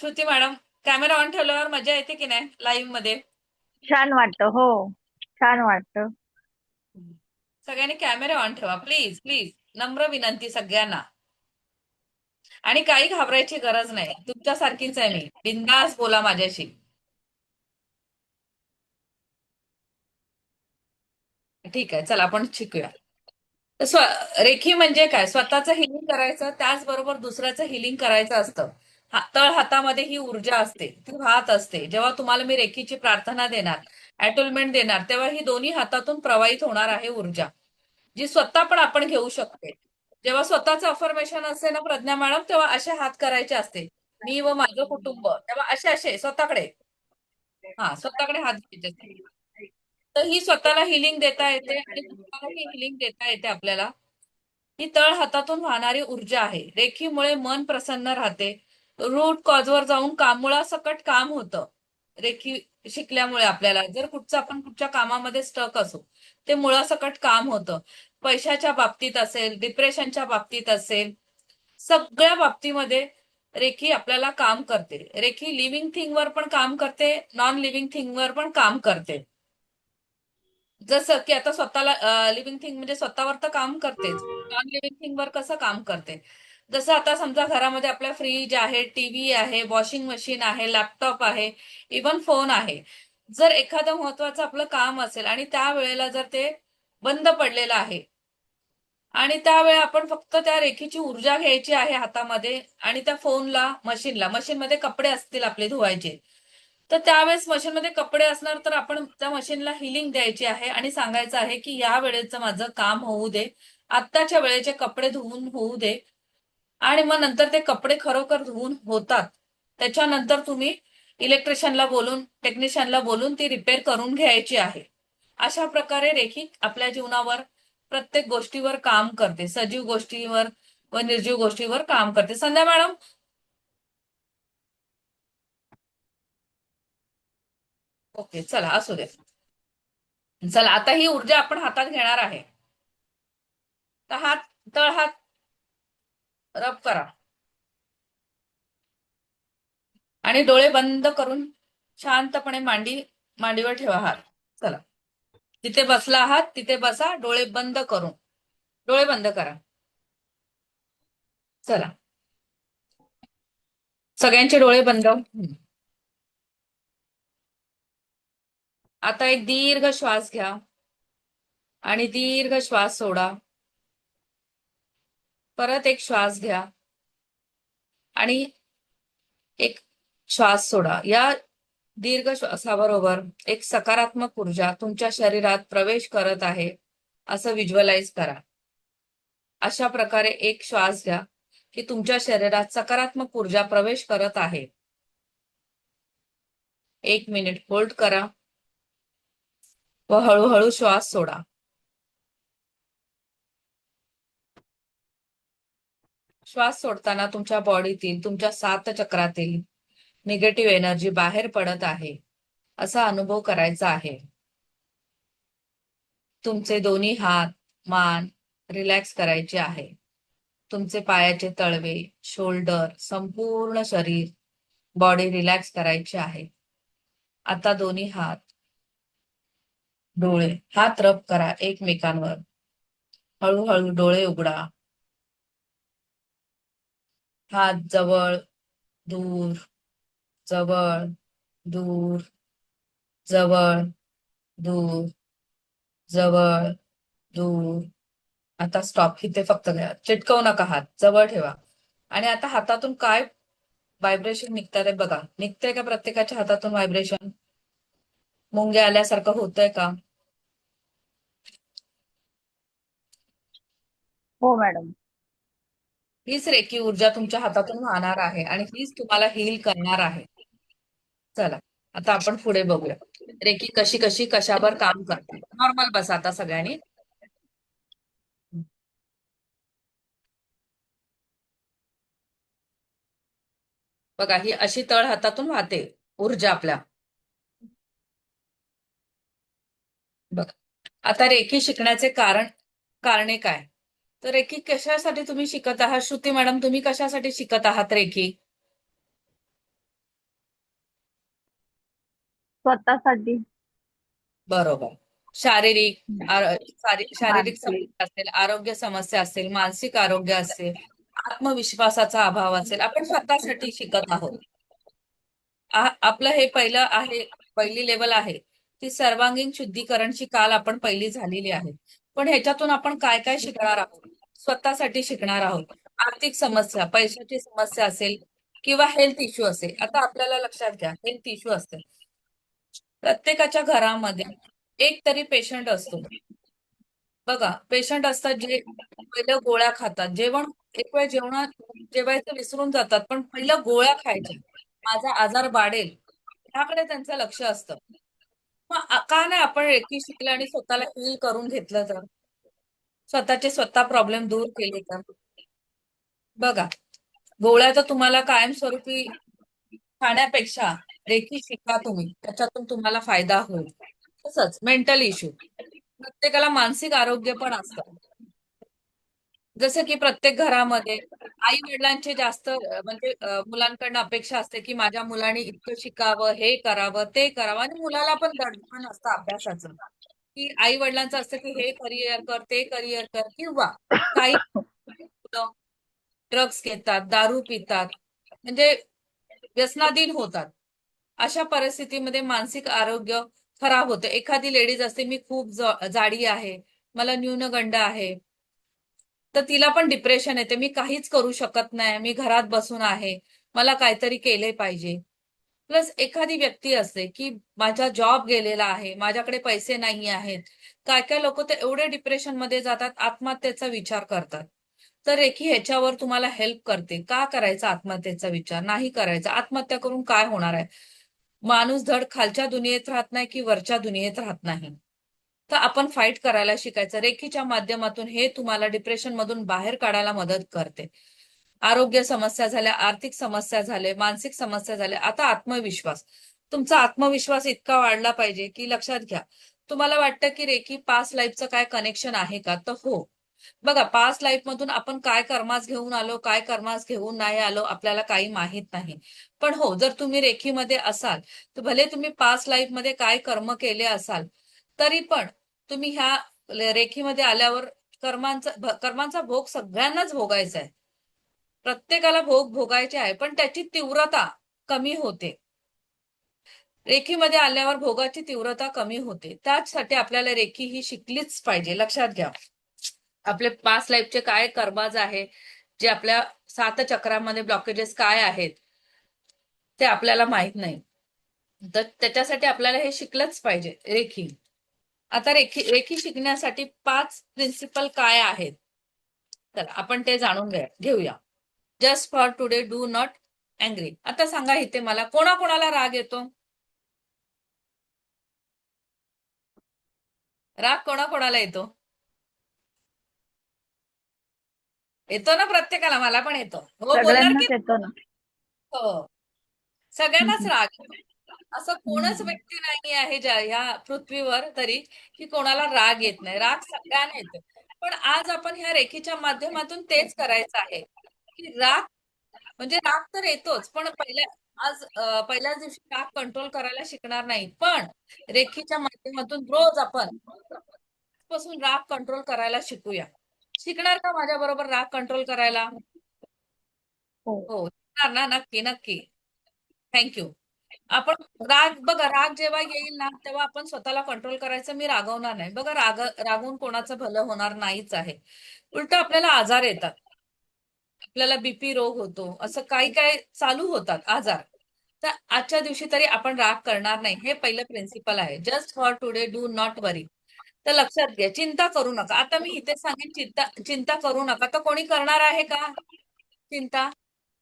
Shruti madam, camera on ठेवल्यावर मजा येते की नाही लाईव्ह मध्ये? छान वाटतं. हो, छान वाटतं. सगळ्यांनी कॅमेरा ऑन ठेवा, प्लीज प्लीज. नम्र विनंती सगळ्यांना. आणि काही घाबरायची गरज नाही, तुमच्यासारखीच आहे मी. बिंदास बोला माझ्याशी. ठीक आहे, चला आपण शिकूया. स्व रेखी म्हणजे काय? स्वतःचं हिलिंग करायचं, त्याचबरोबर दुसऱ्याचं हिलिंग करायचं असतं. तळ हातामध्ये ही ऊर्जा असते, ती वाहत असते. जेव्हा तुम्हाला मी रेखीची प्रार्थना देणार, अटोलमेंट देणार, तेव्हा ही दोन्ही हातातून प्रवाहित होणार आहे ऊर्जा, जी स्वतः पण आपण घेऊ शकते. जेव्हा स्वतःचं अफर्मेशन असते ना प्रज्ञा मॅडम, तेव्हा असे हात करायचे असते. मी व माझं कुटुंब, तेव्हा असे असे स्वतःकडे. हा, स्वतःकडे हात घ्यायचे असते. तर ही स्वतःला हिलिंग देता येते आणि दुसऱ्यालाही हिलिंग देता येते आपल्याला. ही तळ हातातून वाहणारी ऊर्जा आहे. रेखीमुळे मन प्रसन्न राहते. रूट कॉजवर जाऊन मुळासकट काम होतं. रेखी शिकल्यामुळे आपल्याला जर कुठचं आपण कुठच्या कामामध्ये स्टक असू, ते मुळासकट काम होतं. पैशाच्या बाबतीत असेल, डिप्रेशनच्या बाबतीत असेल, सगळ्या बाबतीमध्ये रेखी आपल्याला काम करते. रेखी लिव्हिंग थिंगवर पण काम करते, नॉन लिव्हिंग थिंगवर पण काम करते. जसं की आता स्वतःला लिव्हिंग थिंग म्हणजे स्वतःवर तर काम करतेच, नॉन लिव्हिंग थिंग वर कसं काम करते? जसं आता समजा घरामध्ये आपल्या फ्रीज आहे, टीव्ही आहे, वॉशिंग मशीन आहे, लॅपटॉप आहे, इवन फोन आहे. जर एखादं महत्वाचं आपलं काम असेल आणि त्यावेळेला जर ते बंद पडलेलं आहे आणि त्यावेळी आपण फक्त त्या रेखीची ऊर्जा घ्यायची आहे हातामध्ये आणि त्या फोनला, मशीनमध्ये कपडे असतील आपले धुवायचे, तर त्यावेळेस मशीनमध्ये कपडे असणार, तर आपण त्या मशीनला हिलिंग द्यायची आहे आणि सांगायचं आहे की या वेळेचं माझं काम होऊ दे, आत्ताच्या वेळेचे कपडे धुवून होऊ दे. आणि मग नंतर ते कपडे खरोखर धुवून होतात, त्याच्यानंतर तुम्ही इलेक्ट्रिशियनला बोलून, टेक्निशियनला बोलून ती रिपेअर करून घ्यायची आहे. अशा प्रकारे रेखी आपल्या जीवनावर प्रत्येक गोष्टीवर काम करते, सजीव गोष्टीवर व निर्जीव गोष्टीवर काम करते. संध्या मॅडम, ओके, चला असू दे. चला, आता ही ऊर्जा आपण हातात घेणार आहे. तर तळ हात रब करा आणि डोळे बंद करून शांतपणे मांडीवर ठेवा हात. चला, तिथे बसला आहात तिथे बसा, डोळे बंद करून. डोळे बंद करा. चला, सगळ्यांचे डोळे बंद. आता एक दीर्घ श्वास घ्या आणि दीर्घ श्वास सोडा. परत एक श्वास घ्या आणि एक श्वास सोडा. या दीर्घ श्वासाबरोबर एक सकारात्मक ऊर्जा तुमच्या शरीरात प्रवेश करत आहे असं व्हिज्युअलाइज करा. अशा प्रकारे एक श्वास घ्या की तुमच्या शरीरात सकारात्मक ऊर्जा प्रवेश करत आहे. 1 मिनिट होल्ड करा व हळूहळू श्वास सोडा. श्वास सोडताना तुमच्या बॉडीतील, तुमच्या 7 चक्रातील निगेटिव्ह एनर्जी बाहेर पडत आहे असा अनुभव करायचा आहे. तुमचे दोन्ही हात, मान रिलॅक्स करायचे आहे. तुमचे पायाचे तळवे, शोल्डर, संपूर्ण शरीर, बॉडी रिलॅक्स करायची आहे. आता दोन्ही हात, डोळे, हात रब करा एकमेकांवर. हळूहळू डोळे उघडा. हात जवळ, दूर, जवळ, दूर, जवळ, दूर, जवळ, दूर. आता स्टॉप. इथे फक्त घ्या, चिटकवू नका, हात जवळ ठेवा. आणि आता हातातून काय व्हायब्रेशन निघतात बघा. निघतंय का प्रत्येकाच्या हातातून व्हायब्रेशन? मुंग्या आल्यासारखं होतंय का? हो मॅडम. हीच रेखी ऊर्जा तुमच्या हातातून वाहणार आहे आणि हीच तुम्हाला हील करणार आहे. चला, आता आपण पुढे बघूया. रेखी कशी कशी कशावर काम करते. नॉर्मल बसा आता सगळ्यांनी. बघा, ही अशी तळ हातातून वाहते ऊर्जा आपल्या. बघा, आता रेखी शिकण्याचे कारणे काय? तर रेखी कशासाठी तुम्ही शिकत आहात? श्रुती मॅडम, तुम्ही कशासाठी शिकत आहात रेखी? स्वतःसाठी. बरोबर. शारीरिक शारीरिक मानसिक. समस्या असेल, आरोग्य समस्या असेल, मानसिक आरोग्य असेल, आत्मविश्वासाचा अभाव असेल, आपण स्वतःसाठी शिकत आहोत. आपलं हे पहिलं आहे, पहिली लेवल आहे ती सर्वांगीण शुद्धीकरणची काल आपण पहिली झालेली आहे. पण ह्याच्यातून आपण काय काय शिकणार आहोत? स्वतःसाठी शिकणार आहोत. आर्थिक समस्या, पैशाची समस्या असेल किंवा हेल्थ इश्यू असेल. आता आपल्याला लक्षात घ्या, हेल्थ इश्यू असते प्रत्येकाच्या घरामध्ये, एक तरी पेशंट असतो. बघा, पेशंट असतात जे पहिल्या गोळ्या खातात. एक वेळ जेवायचं विसरून जातात, पण पहिल्या गोळ्या खायच्या. माझा आजार वाढेल ह्याकडे त्यांचं लक्ष असतं. मग का नाही आपण रेकी शिकलं आणि स्वतःला हील करून घेतलं तर, स्वतःचे स्वतः प्रॉब्लेम दूर केले तर. बघा, गोळ्या तर तुम्हाला कायमस्वरूपी खाण्यापेक्षा रेकी शिका तुम्ही, त्याच्यातून तुम्हाला फायदा होईल. तसंच मेंटल इश्यू, प्रत्येकाला मानसिक आरोग्य पण असतं. जसं की प्रत्येक घरामध्ये आई वडिलांचे जास्त म्हणजे मुलांकडनं अपेक्षा असते की माझ्या मुलाने इतकं शिकावं, हे करावं, ते करावं, आणि मुलाला पण दडपण असतं अभ्यासाचं, की आई वडिलांचं असतं की हे करिअर कर, ते करिअर कर, किंवा काही ड्रग्स घेतात, दारू पितात, म्हणजे व्यसनाधीन होतात. अशा परिस्थितीमध्ये मानसिक आरोग्य खराब होतं. एखादी लेडीज असते, मी खूप जाडी आहे, मला न्यूनगंड आहे, तर तिला पण डिप्रेशन येते. मी काहीच करू शकत नाही, मी घरात बसून आहे, मला काहीतरी केले पाहिजे. प्लस एखादी व्यक्ती असते की माझा जॉब गेलेला आहे, माझ्याकडे पैसे नाही आहेत. काय काय लोक तर एवढे डिप्रेशन मध्ये जातात, आत्महत्येचा विचार करतात. तर रेखी ह्याच्यावर तुम्हाला हेल्प करते. का करायचा आत्महत्येचा विचार? नाही करायचा. आत्महत्या करून काय होणार आहे? माणूस धड खालच्या दुनियेत राहत नाही की वरच्या दुनियेत राहत नाही. तर आपण फाईट करायला शिकायचं. रेखीच्या माध्यमातून हे तुम्हाला डिप्रेशन मधून बाहेर काढायला मदत करते. आरोग्य समस्या झाल्या, आर्थिक समस्या झाले, मानसिक समस्या झाल्या, आता आत्मविश्वास. तुमचा आत्मविश्वास इतका वाढला पाहिजे की लक्षात घ्या, तुम्हाला वाटतं की रेखी पास्ट लाईफचं काय कनेक्शन आहे का? तर हो. बघा, पास्ट लाईफ मधून आपण काय कर्मास घेऊन आलो, काय कर्मास घेऊन नाही आलो, आपल्याला काही माहित नाही. पण हो, जर तुम्ही रेखीमध्ये असाल तर भले तुम्ही पास्ट लाईफ मध्ये काय कर्म केले असाल, तरी पण तुम्ही ह्या रेखीमध्ये आल्यावर कर्मांचा भोग सगळ्यांनाच भोगायचा आहे. प्रत्येकाला भोग भोगायचे आहे, पण त्याची तीव्रता कमी होते. रेखीमध्ये आल्यावर भोगाची तीव्रता कमी होते. त्याचसाठी आपल्याला रेखी ही शिकलीच पाहिजे. लक्षात घ्या, आपले पास्ट लाईफचे काय कर्माज आहे, जे आपल्या 7 चक्रामध्ये ब्लॉकेजेस काय आहेत ते आपल्याला माहित नाही. तर त्याच्यासाठी आपल्याला हे शिकलंच पाहिजे, रेखी. आता रेखी रेखी शिकण्यासाठी 5 प्रिन्सिपल काय आहेत, तर आपण ते जाणून घेऊया. Just for today, do not angry. आता सांगा इथे मला, कोणाकोणाला राग येतो? राग कोणाकोणाला येतो? येतो ना प्रत्येकाला, मला पण येतो. हो बोलणार की? सगळ्यांनाच येतो ना. हो, सगळ्यांनाच हम्म. राग येतो. असं कोणच हम्म. व्यक्ती नाही आहे ज्या ह्या पृथ्वीवर तरी की कोणाला राग येत नाही. राग सगळ्यांना येतो. पण आज आपण ह्या रेखीच्या माध्यमातून तेच करायचं आहे की म्हणजे राग तर येतोच, पण पहिल्याच दिवशी राग कंट्रोल करायला शिकणार नाही, पण रेखीच्या माध्यमातून रोज आपण पासून राग कंट्रोल करायला शिकूया. शिकणार का माझ्या बरोबर राग कंट्रोल करायला? हो. हो, शिकणार ना? नक्की नक्की. थँक्यू. आपण बघा, राग जेव्हा येईल ना तेव्हा आपण स्वतःला कंट्रोल करायचं, मी रागवणार नाही. बघा, रागवून कोणाचं भलं होणार नाहीच आहे. उलट आपल्याला आजार येतात, आपल्याला बीपी रोग होतो, असं काही काय चालू होतात आजार. तर आजच्या दिवशी तरी आपण राग करणार नाही, हे पहिलं प्रिन्सिपल आहे. Just for today, do not worry. तर लक्षात घ्या, चिंता करू नका. आता मी इथे सांगेन, चिंता चिंता करू नका, तर कोणी करणार आहे का चिंता?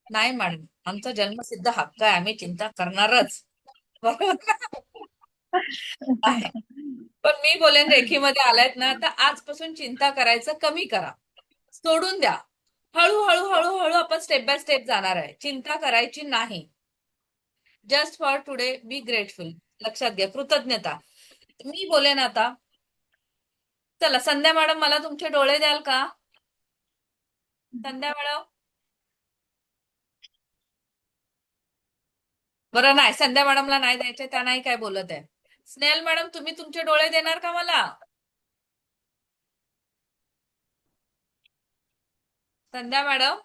नाही मॅडम, आमचा जन्मसिद्ध हक्क आहे, आम्ही चिंता करणारच. बरोबर आहे. पण मी बोलेन, रेखीमध्ये आलायत ना तर आजपासून चिंता करायचं कमी करा, सोडून द्या. हळूहळू हळूहळू आपण स्टेप बाय स्टेप जाणार आहे. चिंता करायची नाही. Just for today, be grateful. लक्षात घ्या, कृतज्ञता. मी बोलेन आता, चला संध्या मॅडम, मला तुमचे डोळे द्याल का? संध्या मॅडम, बरं नाही, संध्या मॅडमला नाही द्यायचे, त्या नाही काय बोलत आहे. स्नेहल मॅडम, तुम्ही तुमचे डोळे देणार का मला? संध्या मॅडम,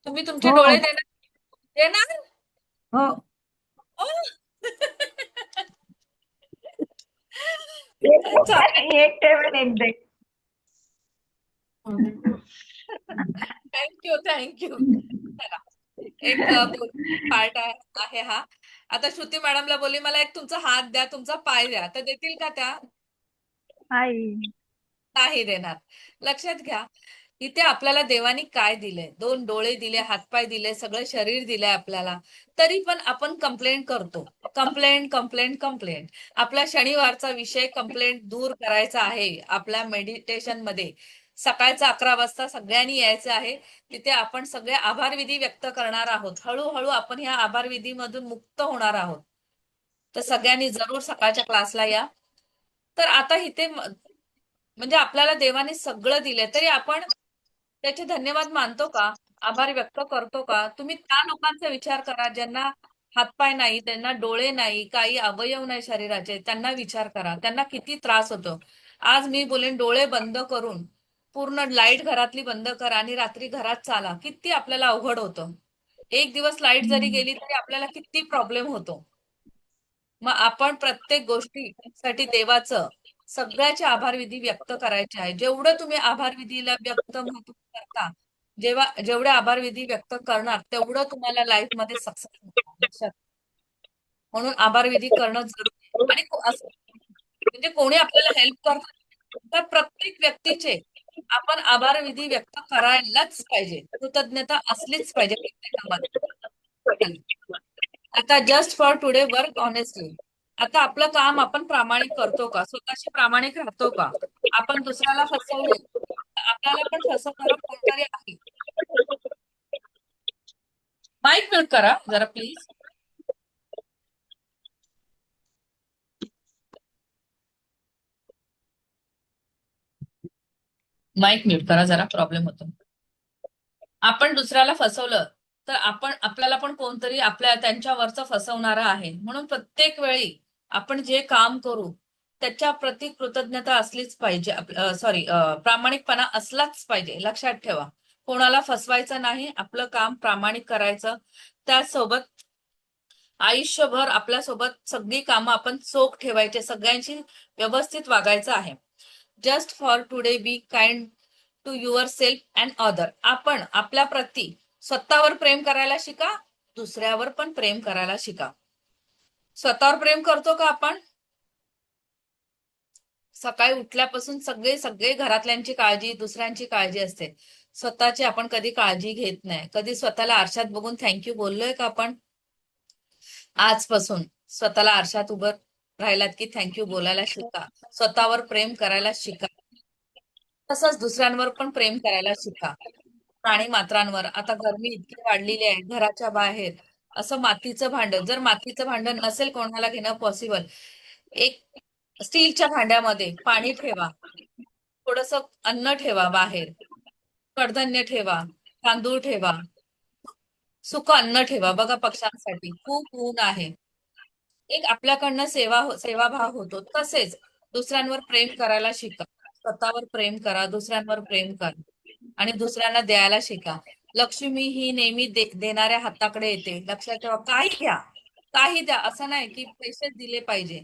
तुम्ही तुमचे हो डोळे देणार? देणार? हो. ओ! चालेल. एक ठेवून एक दे. Thank you, thank you. चला, एक पार्ट आहे हा. आता श्रुती मॅडमला बोलली मला एक तुमचा हात द्या, तुमचा पाय द्या, तर देतील का त्या? हाय. नाही देणार. लक्षात घ्या, इथे आपल्याला देवानी काय दिलंय? दोन डोळे दिले, हातपाय दिले, सगळं शरीर दिलंय आपल्याला. तरी पण आपण कंप्लेंट करतो. Complaint, complaint, complaint. आपला शनिवारचा विषय कंप्लेंट दूर करायचा आहे. आपल्या मेडिटेशन मध्ये सकाळचा 11 वाजता सगळ्यांनी यायचं आहे. तिथे आपण सगळे आभार विधी व्यक्त करणार आहोत. हळूहळू आपण ह्या आभार विधीमधून मुक्त होणार आहोत. तर सगळ्यांनी जरूर सकाळच्या क्लासला या. तर आता इथे म्हणजे आपल्याला देवाने सगळं दिलंय, तरी आपण त्याचे धन्यवाद मानतो का? आभार व्यक्त करतो का? तुम्ही त्या लोकांचा विचार करा ज्यांना हातपाय नाही, त्यांना डोळे नाही, काही अवयव नाही शरीराचे, त्यांना विचार करा, त्यांना किती त्रास होतो. आज मी बोलेन डोळे बंद करून पूर्ण लाईट घरातली बंद करा आणि रात्री घरात चाला, किती आपल्याला अवघड होतं. एक दिवस लाईट जरी गेली तरी आपल्याला किती प्रॉब्लेम होतो. मग आपण प्रत्येक गोष्टीसाठी देवाचं सगळ्याचे आभार विधी व्यक्त करायचे आहे. जेवढं तुम्ही आभार विधीला व्यक्त महत्व करता, जेवढे आभार विधी व्यक्त करणार तेवढं तुम्हाला लाईफ मध्ये सक्सेस होणार. लक्षात. म्हणून आभार विधी करणं जरुरी आहे. आणि असं म्हणजे कोणी आपल्याला हेल्प करतं तर प्रत्येक व्यक्तीचे आपण आभार विधी व्यक्त करायलाच पाहिजे. कृतज्ञता असलीच पाहिजे प्रत्येकामध्ये. आता just for today work honestly. आता आपलं काम आपण प्रामाणिक करतो का? स्वतःशी प्रामाणिक राहतो का? आपण दुसऱ्याला फसवले तर आपल्याला पण फसवणारा कोणतरी आहे. माईक म्यूट करा जरा प्लीज. माईक म्यूट करा जरा, प्रॉब्लेम होतो. आपण दुसऱ्याला फसवलं तर आपल्याला पण कोणतरी त्यांच्यावरचं फसवणारा आहे. म्हणून प्रत्येक वेळी आपण जे काम करू त्याच्या प्रती कृतज्ञता असलीच पाहिजे. सॉरी, प्रामाणिकपणा असलाच पाहिजे. लक्षात ठेवा, कोणाला फसवायचं नाही, आपलं काम प्रामाणिक करायचं. त्यासोबत आयुष्यभर आपल्यासोबत सगळी कामं आपण चोख ठेवायचे, सगळ्यांशी व्यवस्थित वागायचं आहे. Just for today be kind to your self and other. आपण आपल्या प्रती स्वतःवर प्रेम करायला शिका, दुसऱ्यावर पण प्रेम करायला शिका. स्वतःवर प्रेम करतो का आपण? सकाळी उठल्यापासून सगळे सगळे घरातल्यांची काळजी, दुसऱ्यांची काळजी असते. स्वतःची आपण कधी काळजी घेत नाही. कधी स्वतःला आरशात बघून थँक्यू बोललोय का आपण? आजपासून स्वतःला आरशात उभं राहिलात की थँक्यू बोलायला शिका. स्वतःवर प्रेम करायला शिका. तसंच दुसऱ्यांवर पण प्रेम करायला शिका. प्राणी मात्रांवर आता गरमी इतकी वाढलेली आहे, घराच्या बाहेर असं मातीचं भांड, जर मातीचं भांड नसेल कोणाला घेणं पॉसिबल, एक स्टीलच्या भांड्यामध्ये पाणी ठेवा, थोडस अन्न ठेवा बाहेर, कडधान्य ठेवा, तांदूळ ठेवा, सुकं अन्न ठेवा. बघा, पक्ष्यांसाठी खूप ऊन आहे. एक आपल्याकडनं सेवाभाव होतो. तसेच दुसऱ्यांवर प्रेम करायला शिका. स्वतःवर प्रेम करा, दुसऱ्यांवर प्रेम करा आणि दुसऱ्यांना द्यायला शिका. लक्ष्मी ही नेहमी देणाऱ्या हाताकडे येते. लक्षात ठेवा, काही घ्या, काही द्या. असं नाही की पैसेच दिले पाहिजे,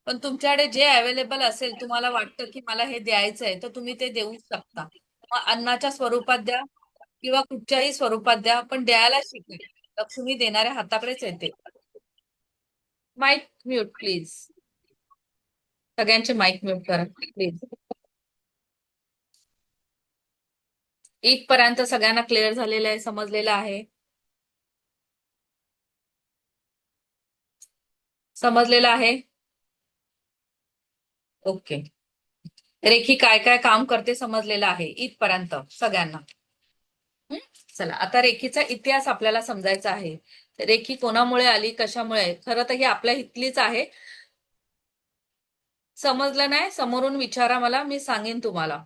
पण तुमच्याकडे जे अवेलेबल असेल, तुम्हाला वाटतं की मला हे द्यायचंय, तर तुम्ही ते देऊ शकता. मग अन्नाच्या स्वरूपात द्या किंवा कुठच्याही स्वरूपात द्या, पण द्यायला शिका. लक्ष्मी देणाऱ्या हाताकडेच येते. Mic mute please. सगळ्यांचे माईक म्यूट करा प्लीज. इथपर्यंत सगळ्यांना क्लिअर झालेलं आहे, समजलेलं आहे? समजलेलं आहे? ओके. रेखी काय काय काम करते समजलेलं आहे इथपर्यंत सगळ्यांना. हं? चला, आता रेखीचा इतिहास आपल्याला समजायचा आहे. रेखी कोणामुळे आली, कशामुळे? खरं तर ही आपल्या इथलीच आहे. समजलं नाही, समोरून विचारा मला, मी सांगेन तुम्हाला.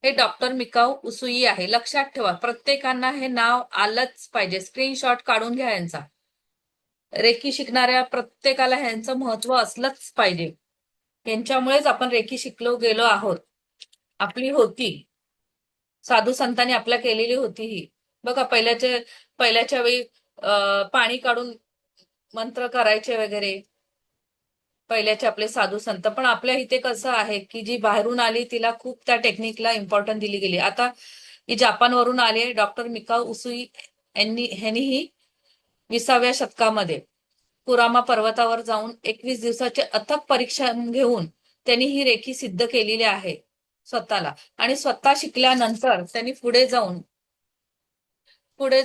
हे डॉक्टर मिकाऊ उसुई आहे. लक्षात ठेवा, प्रत्येकांना हे नाव आलंच पाहिजे. स्क्रीनशॉट काढून घ्या यांचा. रेकी शिकणाऱ्या प्रत्येकाला ह्यांचं महत्व असलंच पाहिजे. यांच्यामुळेच आपण रेकी शिकलो गेलो आहोत. आपली होती, साधू संतांनी आपल्या केलेली होती ही. बघा, पहिल्याच्या वेळी पाणी काढून मंत्र करायचे वगैरे पहिल्याचे आपले साधू संत. पण आपल्या इथे कसं आहे की जी बाहेरून आली तिला खूप त्या टेक्निकला इम्पॉर्टन्स दिली गेली. आता ही जापानवरून आले डॉक्टर मिकाऊ उसुई ह्यांनीही 20व्या शतकामध्ये कुरामा पर्वतावर जाऊन 21 दिवसाचे अथक परीक्षा घेऊन त्यांनी ही रेखी सिद्ध केलेली आहे स्वतःला. आणि स्वतः शिकल्यानंतर त्यांनी पुढे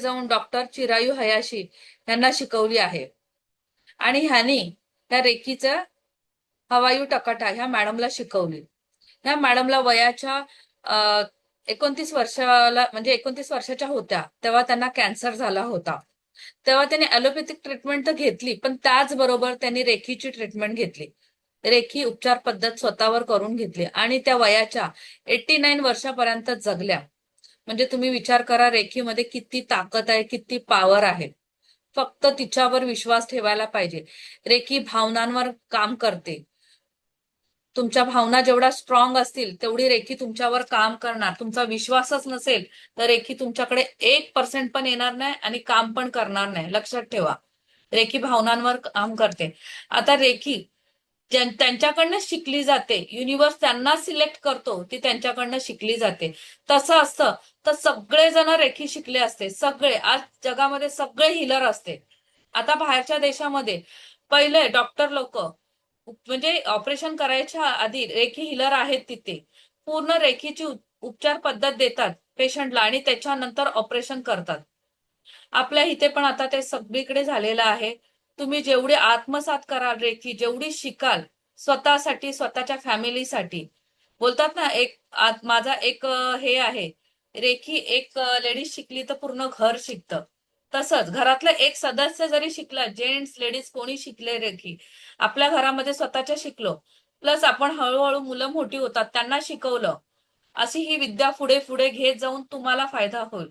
जाऊन डॉक्टर चिरायू हयाशी यांना शिकवली आहे. आणि ह्यांनी त्या रेखीचं हवायू टकाटा ह्या मॅडमला शिकवली. ह्या मॅडमला वयाच्या 29 वर्षाच्या होत्या तेव्हा त्यांना कॅन्सर झाला होता. तेव्हा त्यांनी ॲलोपॅथिक ट्रीटमेंट तर घेतली, पण त्याचबरोबर त्यांनी रेखीची ट्रीटमेंट घेतली. रेखी उपचार पद्धत स्वतःवर करून घेतली आणि त्या वयाच्या 89 वर्षापर्यंत जगल्या. म्हणजे तुम्ही विचार करा, रेखीमध्ये किती ताकद आहे, किती पॉवर आहे. फक्त तिच्यावर विश्वास ठेवायला पाहिजे. रेखी भावनांवर काम करते. तुमच्या भावना जेवढ्या स्ट्रॉंग असतील तेवढी रेखी तुमच्यावर काम करणार. तुमचा विश्वासच नसेल तर रेखी तुमच्याकडे 1% पण येणार नाही आणि काम पण करणार नाही. लक्षात ठेवा, रेखी भावनांवर काम करते. आता रेखी त्यांच्याकडनं शिकली जाते. युनिव्हर्स त्यांना सिलेक्ट करतो, ती त्यांच्याकडनं शिकली जाते. तसं असतं तर सगळेजण रेखी शिकले असते. सगळे आज जगामध्ये सगळे हिलर असते. आता बाहेरच्या देशामध्ये पहिले डॉक्टर लोक म्हणजे ऑपरेशन करायच्या आधी रेखी हिलर आहेत तिथे. पूर्ण रेखीची उपचार पद्धत देतात पेशंटला आणि त्याच्यानंतर ऑपरेशन करतात. आपल्या इथे पण आता ते सगळीकडे झालेलं आहे. तुम्ही जेवढे आत्मसात कराल रेखी, जेवढी शिकाल स्वतःसाठी, स्वतःच्या फॅमिलीसाठी. बोलतात ना, माझा एक हे आहे, रेखी एक लेडीज शिकली तर पूर्ण घर शिकतं. तसंच घरातलं एक सदस्य जरी शिकला, जेंट्स लेडीज कोणी शिकले रेखी, आपल्या घरामध्ये स्वतःच्या शिकलो, प्लस आपण हळूहळू मुलं मोठी होतात त्यांना शिकवलं, अशी ही विद्या पुढे पुढे घेत जाऊन तुम्हाला फायदा होईल.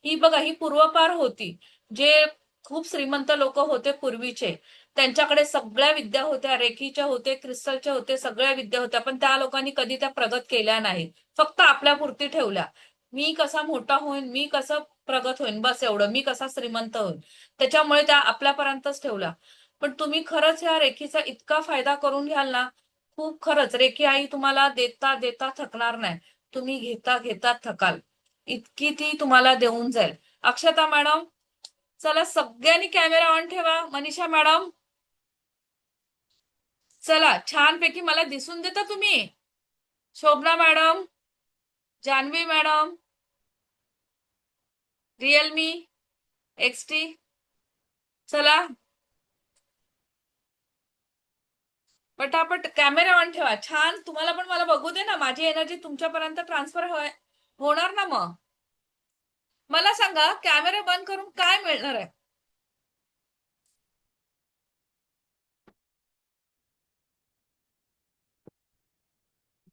ही बघा, ही पूर्वपार होती. जे खूप श्रीमंत लोक होते पूर्वीचे, त्यांच्याकडे सगळ्या विद्या होत्या, रेखीच्या होते, क्रिस्टलच्या होते, सगळ्या विद्या होत्या. पण त्या लोकांनी कधी त्या प्रगत केल्या नाहीत. फक्त आपल्या पुरती ठेवल्या. मी कसा मोठा होईन, मी कसं प्रगत होईन, बस एवढं, मी कसा श्रीमंत होईन, त्याच्यामुळे त्या आपल्यापर्यंतच ठेवल्या. पण तुम्ही खरंच या रेखीचा इतका फायदा करून घ्याल ना, खूप खरंच रेखी आई तुम्हाला देता देता थकणार नाही. तुम्ही घेता घेता थकाल, इतकी ती तुम्हाला देऊन जाईल. अक्षता मॅडम, चला सगळ्यांनी कॅमेरा ऑन ठेवा. मनीषा मॅडम, चला छानपैकी मला दिसून देता तुम्ही. Shobhana madam, Jahnavi madam, Realme XT, चला पटापट कॅमेरा ऑन ठेवा. छान, तुम्हाला पण मला बघू दे ना, माझी एनर्जी तुमच्यापर्यंत ट्रान्सफर होणार ना. मग मला सांगा, कॅमेरा बंद करून काय मिळणार आहे?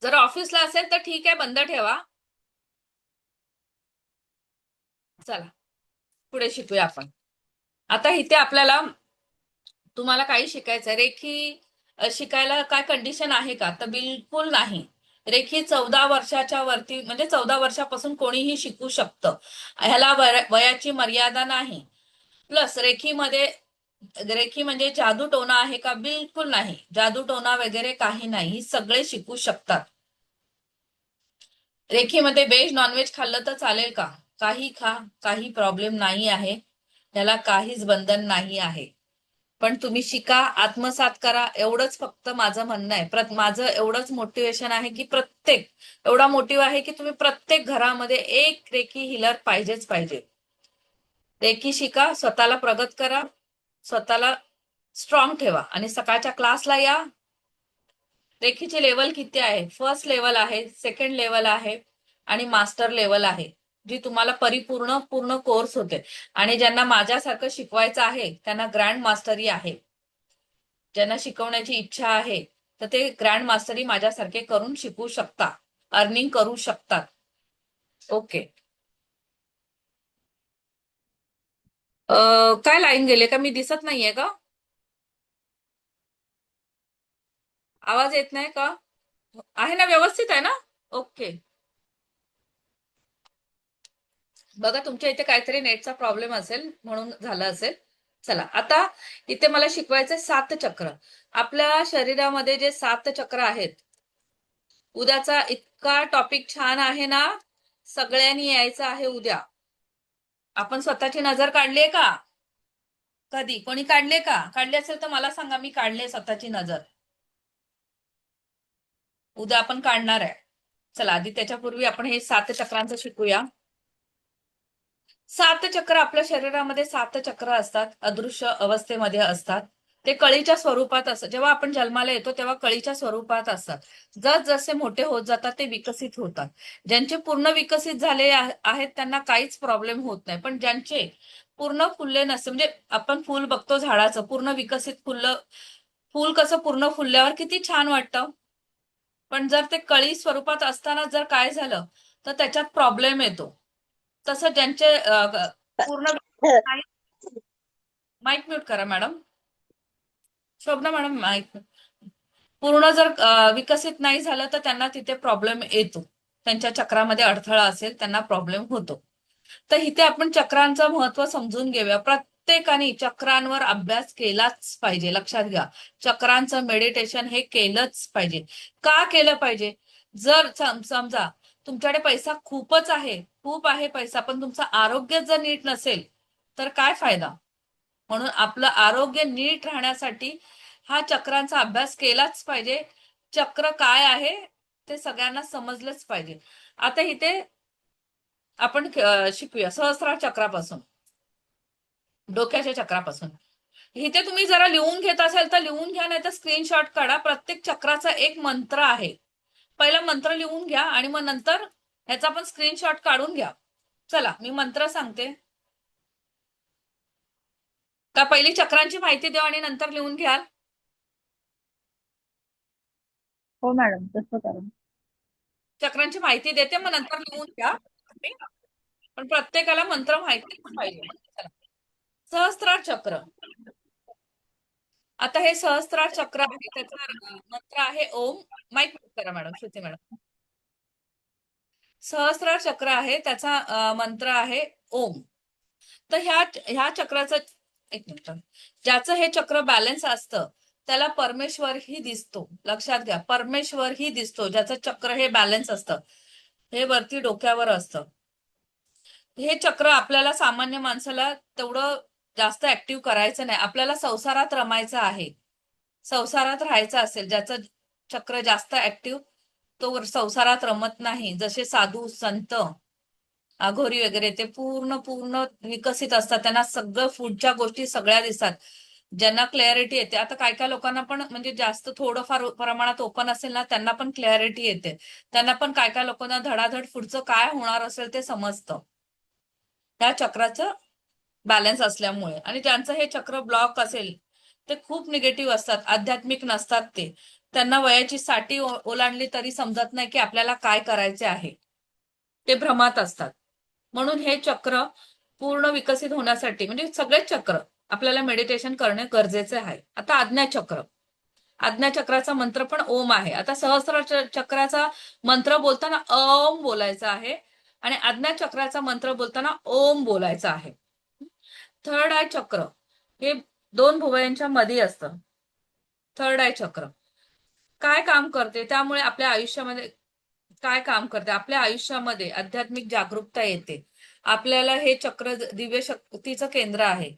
जर ऑफिसला असेल तर ठीक आहे, बंद ठेवा. चला पुढे शिकूया आपण. आता इथे आपल्याला तुम्हाला काही शिकायचं, रेखी शिकायला काय कंडिशन आहे का? तर बिलकुल नाही. रेखी 14 वर्षाच्या वरती, म्हणजे 14 वर्षापासून कोणीही शिकू शकतं. ह्याला वयाची मर्यादा नाही. प्लस रेखी म्हणजे जादू टोना आहे का? बिलकुल नाही. जादू टोना वगैरे काही नाही, सगळे शिकू शकतात. रेखीमध्ये व्हेज नॉनव्हेज खाल्लं तर चालेल का? काही खा, काही प्रॉब्लेम नाही आहे. त्याला काहीच बंधन नाही आहे. पण तुम्ही शिका, आत्मसात करा, एवढंच फक्त माझं म्हणणं आहे. माझं एवढंच मोटिवेशन आहे की एवढा मोटिव्ह आहे की तुम्ही प्रत्येक घरामध्ये एक रेखी हिलर पाहिजेच पाहिजे. रेखी शिका, स्वतःला प्रगत करा, स्वतःला स्ट्रॉंग ठेवा आणि सकाळच्या क्लासला या. रेखीचे लेवल किती आहे? फर्स्ट लेवल आहे, सेकंड लेवल आहे आणि मास्टर लेवल आहे, जी तुम्हाला पूर्ण कोर्स होते. आणि ज्यांना माझ्यासारखं शिकवायचं आहे त्यांना ग्रँड मास्टरी आहे. ज्यांना शिकवण्याची इच्छा आहे तर ते ग्रँड मास्टरी माझ्यासारखे करून शिकू शकता, अर्निंग करू शकतात. ओके. काय लाईन गेले का? मी दिसत नाहीये का? आवाज येत नाही का? आहे ना, व्यवस्थित आहे ना? ओके. बघा, तुमच्या इथे काहीतरी नेटचा प्रॉब्लेम असेल म्हणून झालं असेल. चला, आता इथे मला शिकवायचं 7 चक्र. आपल्या शरीरामध्ये जे 7 चक्र आहेत, उद्याचा इतका टॉपिक छान आहे ना, सगळ्यांनी यायचं आहे उद्या. आपण स्वतःची नजर काढलीये का? कधी कोणी काढले का? काढली असेल तर मला सांगा, मी काढले स्वतःची नजर. उद्या आपण काढणार आहे. चला, आधी त्याच्यापूर्वी आपण हे 7 चक्रांचं शिकूया. 7 चक्र आपल्या शरीरामध्ये 7 चक्र असतात, अदृश्य अवस्थेमध्ये असतात. ते कळीच्या स्वरूपात असतात. जेव्हा आपण जन्माला येतो तेव्हा कळीच्या स्वरूपात असतात. जसे मोठे होत जातात ते विकसित होतात. ज्यांचे पूर्ण विकसित झाले आहेत त्यांना काहीच प्रॉब्लेम होत नाही. पण ज्यांचे पूर्ण फुलले नसते, म्हणजे आपण फुल बघतो झाडाचं पूर्ण विकसित फुललं, फुल कसं पूर्ण फुलल्यावर किती छान वाटतं. पण जर ते कळी स्वरूपात असताना जर काय झालं तर त्याच्यात प्रॉब्लेम येतो. तसं ज्यांचे पूर्ण माईक म्यूट करा मॅडम. शोभना मॅडम, माईक पूर्ण जर विकसित नाही झालं तर त्यांना तिथे प्रॉब्लेम येतो. त्यांच्या चक्रामध्ये अडथळा असेल त्यांना प्रॉब्लेम होतो. तर इथे आपण चक्रांचं महत्व समजून घेऊया. प्रत्येकाने चक्रांवर अभ्यास केलाच पाहिजे. लक्षात घ्या, चक्रांचं मेडिटेशन हे केलंच पाहिजे. का केलं पाहिजे? जर समजा तुमच्याकडे पैसा खूपच आहे, खूप आहे पैसा, पण तुमचं आरोग्य जर नीट नसेल तर काय फायदा? म्हणून आपलं आरोग्य नीट राहण्यासाठी हा चक्रांचा अभ्यास केलाच पाहिजे. चक्र काय आहे ते सगळ्यांना समजलंच पाहिजे. आता इथे आपण शिकूया सहस्रार चक्रापासून, डोक्याच्या चक्रापासून. इथे तुम्ही जरा लिहून घेत असाल तर लिहून घ्या, नाही तर स्क्रीनशॉट काढा. प्रत्येक चक्राचा एक मंत्र आहे. पहिला मंत्र लिहून घ्या आणि मग नंतर ह्याचा पण स्क्रीनशॉट काढून घ्या. चला, मी मंत्र सांगते. का पहिली चक्रांची माहिती देऊ आणि नंतर लिहून घ्याल? हो मॅडम, तसं करा. चक्रांची माहिती देते, मग नंतर लिहून घ्या. पण प्रत्येकाला मंत्र माहितीच पाहिजे. चला. सहस्त्रार चक्र. आता हे सहस्त्रार चक्र आहे, त्याचा मंत्र आहे ओम. माईक करा मॅडम, श्रुती मॅडम. सहस्त्रार चक्र आहे, त्याचा मंत्र आहे ओम. तर ह्या ह्या चक्राचं, एक मिनिट, ज्याचं हे चक्र बॅलन्स असतं त्याला परमेश्वर ही दिसतो. लक्षात घ्या, परमेश्वर ही दिसतो ज्याचं चक्र हे बॅलन्स असतं. हे वरती डोक्यावर असतं. हे चक्र आपल्याला सामान्य माणसाला तेवढं जास्त ऍक्टिव्ह करायचं नाही. आपल्याला संसारात रमायचं आहे. संसारात राहायचं असेल, ज्याचं चक्र जास्त ऍक्टिव्ह, तो संसारात रमत नाही. जसे साधू संत अघोरी वगैरे ते पूर्ण पूर्ण विकसित असतात. त्यांना सगळं पुढच्या गोष्टी सगळ्या दिसतात. ज्यांना क्लॅरिटी येते, आता काय काय लोकांना पण म्हणजे जास्त थोडंफार प्रमाणात ओपन असेल ना त्यांना पण क्लॅरिटी येते. त्यांना पण काय काय लोकांना धडाधड पुढचं काय होणार असेल ते समजतं, त्या चक्राचं बॅलन्स असल्यामुळे. आणि ज्यांचं हे चक्र ब्लॉक असेल ते खूप निगेटिव्ह असतात, आध्यात्मिक नसतात. ते त्यांना वयाची साठी ओलांडली तरी समजत नाही की आपल्याला काय करायचे आहे. ते भ्रमात असतात. म्हणून हे चक्र पूर्ण विकसित होण्यासाठी, म्हणजे सगळेच चक्र आपल्याला मेडिटेशन करणे गरजेचे आहे. आता आज्ञाचक्र. आज्ञाचक्राचा मंत्र पण ओम आहे. आता सहस्र चक्राचा मंत्र बोलताना ओम बोलायचा आहे आणि आज्ञाचक्राचा मंत्र बोलताना ओम बोलायचा आहे. थर्ड आय चक्र हे दोन भुवयांच्या मध्ये असतं. थर्ड आय चक्र काय काम करते? त्यामुळे आपल्या आयुष्यामध्ये काय काम करते? आपल्या आयुष्यामध्ये आध्यात्मिक जागरूकता येते. आपल्याला हे चक्र दिव्य शक्तीचं केंद्र आहे.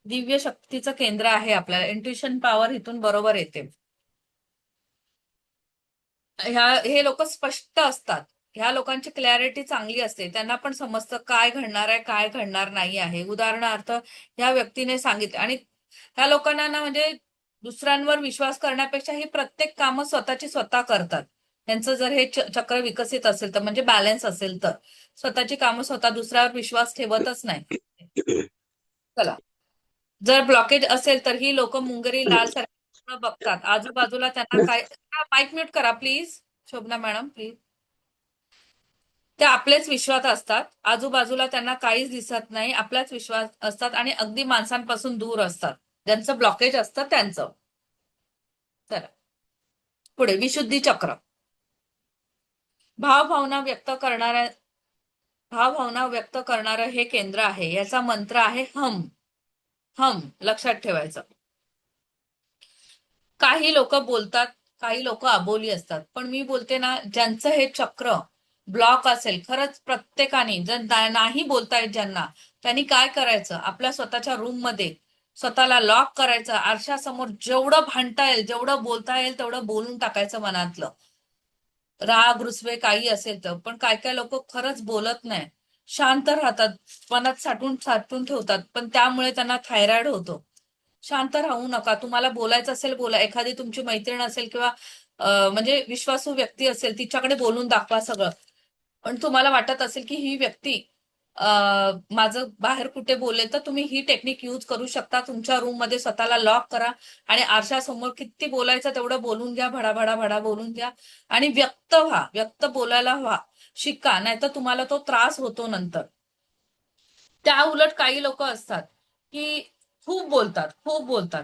दिव्य शक्तीचं केंद्र आहे. आपल्याला इंट्युशन पॉवर इथून बरोबर येते. हे लोक स्पष्ट असतात. ह्या लोकांची क्लॅरिटी चांगली असते. त्यांना पण समजतं काय घडणार आहे, काय घडणार नाही आहे. उदाहरणार्थ ह्या व्यक्तीने सांगितलं, आणि ह्या लोकांना ना म्हणजे दुसऱ्यांवर विश्वास करण्यापेक्षा ही प्रत्येक कामं स्वतःची स्वतः करतात. त्यांचं जर हे चक्र विकसित असेल तर, म्हणजे बॅलन्स असेल तर स्वतःची कामं स्वतः, दुसऱ्यावर विश्वास ठेवतच नाही. चला, जर ब्लॉकेज असेल तर ही लोक मुंगरी लाल सारखं बघतात. आजूबाजूला त्यांना काय. माईक म्यूट करा प्लीज, शोभना मॅडम प्लीज. ते आपलेच विश्वात असतात, आजूबाजूला त्यांना काहीच दिसत नाही, आपल्याच विश्वास असतात आणि अगदी माणसांपासून दूर असतात, ज्यांचं ब्लॉकेज असतं त्यांचं. चला पुढे विशुद्धी चक्र. भावभावना व्यक्त करणाऱ्या भावभावना व्यक्त करणारं हे केंद्र आहे. याचा मंत्र आहे हम. हम लक्षात ठेवायचं. काही लोक बोलतात, काही लोक अबोली असतात, पण मी बोलते ना, ज्यांचं हे चक्र ब्लॉक असेल, खरंच प्रत्येकाने जर नाही बोलतायत ज्यांना, त्यांनी काय करायचं, आपल्या स्वतःच्या रूम मध्ये स्वतःला लॉक करायचं, आरशासमोर जेवढं भांडता येईल, जेवढं बोलता येईल तेवढं बोलून टाकायचं मनातलं, राग रुसवे काही असेल तर. पण काय काय लोक खरंच बोलत नाही, शांत राहतात, मनात साठवून साठवून ठेवतात, पण त्यामुळे त्यांना थायरॉइड होतो. शांत राहू नका, तुम्हाला बोलायचं असेल बोला, एखादी तुमची मैत्रीण असेल किंवा म्हणजे विश्वासू व्यक्ती असेल, तिच्याकडे बोलून दाखवा सगळं. पण तुम्हाला वाटत असेल की ही व्यक्ती माझं बाहेर कुठे बोलले, तर तुम्ही ही टेक्निक यूज करू शकता. तुमच्या रूम मध्ये स्वतःला लॉक करा आणि आरशासमोर किती बोलायचं तेवढं बोलून घ्या, भडाभडा भडा बोलून घ्या आणि व्यक्त व्हा, व्यक्त बोलायला व्हा, शिका, नाहीतर तुम्हाला तो त्रास होतो नंतर. त्या उलट काही लोक असतात की खूप बोलतात, खूप बोलतात.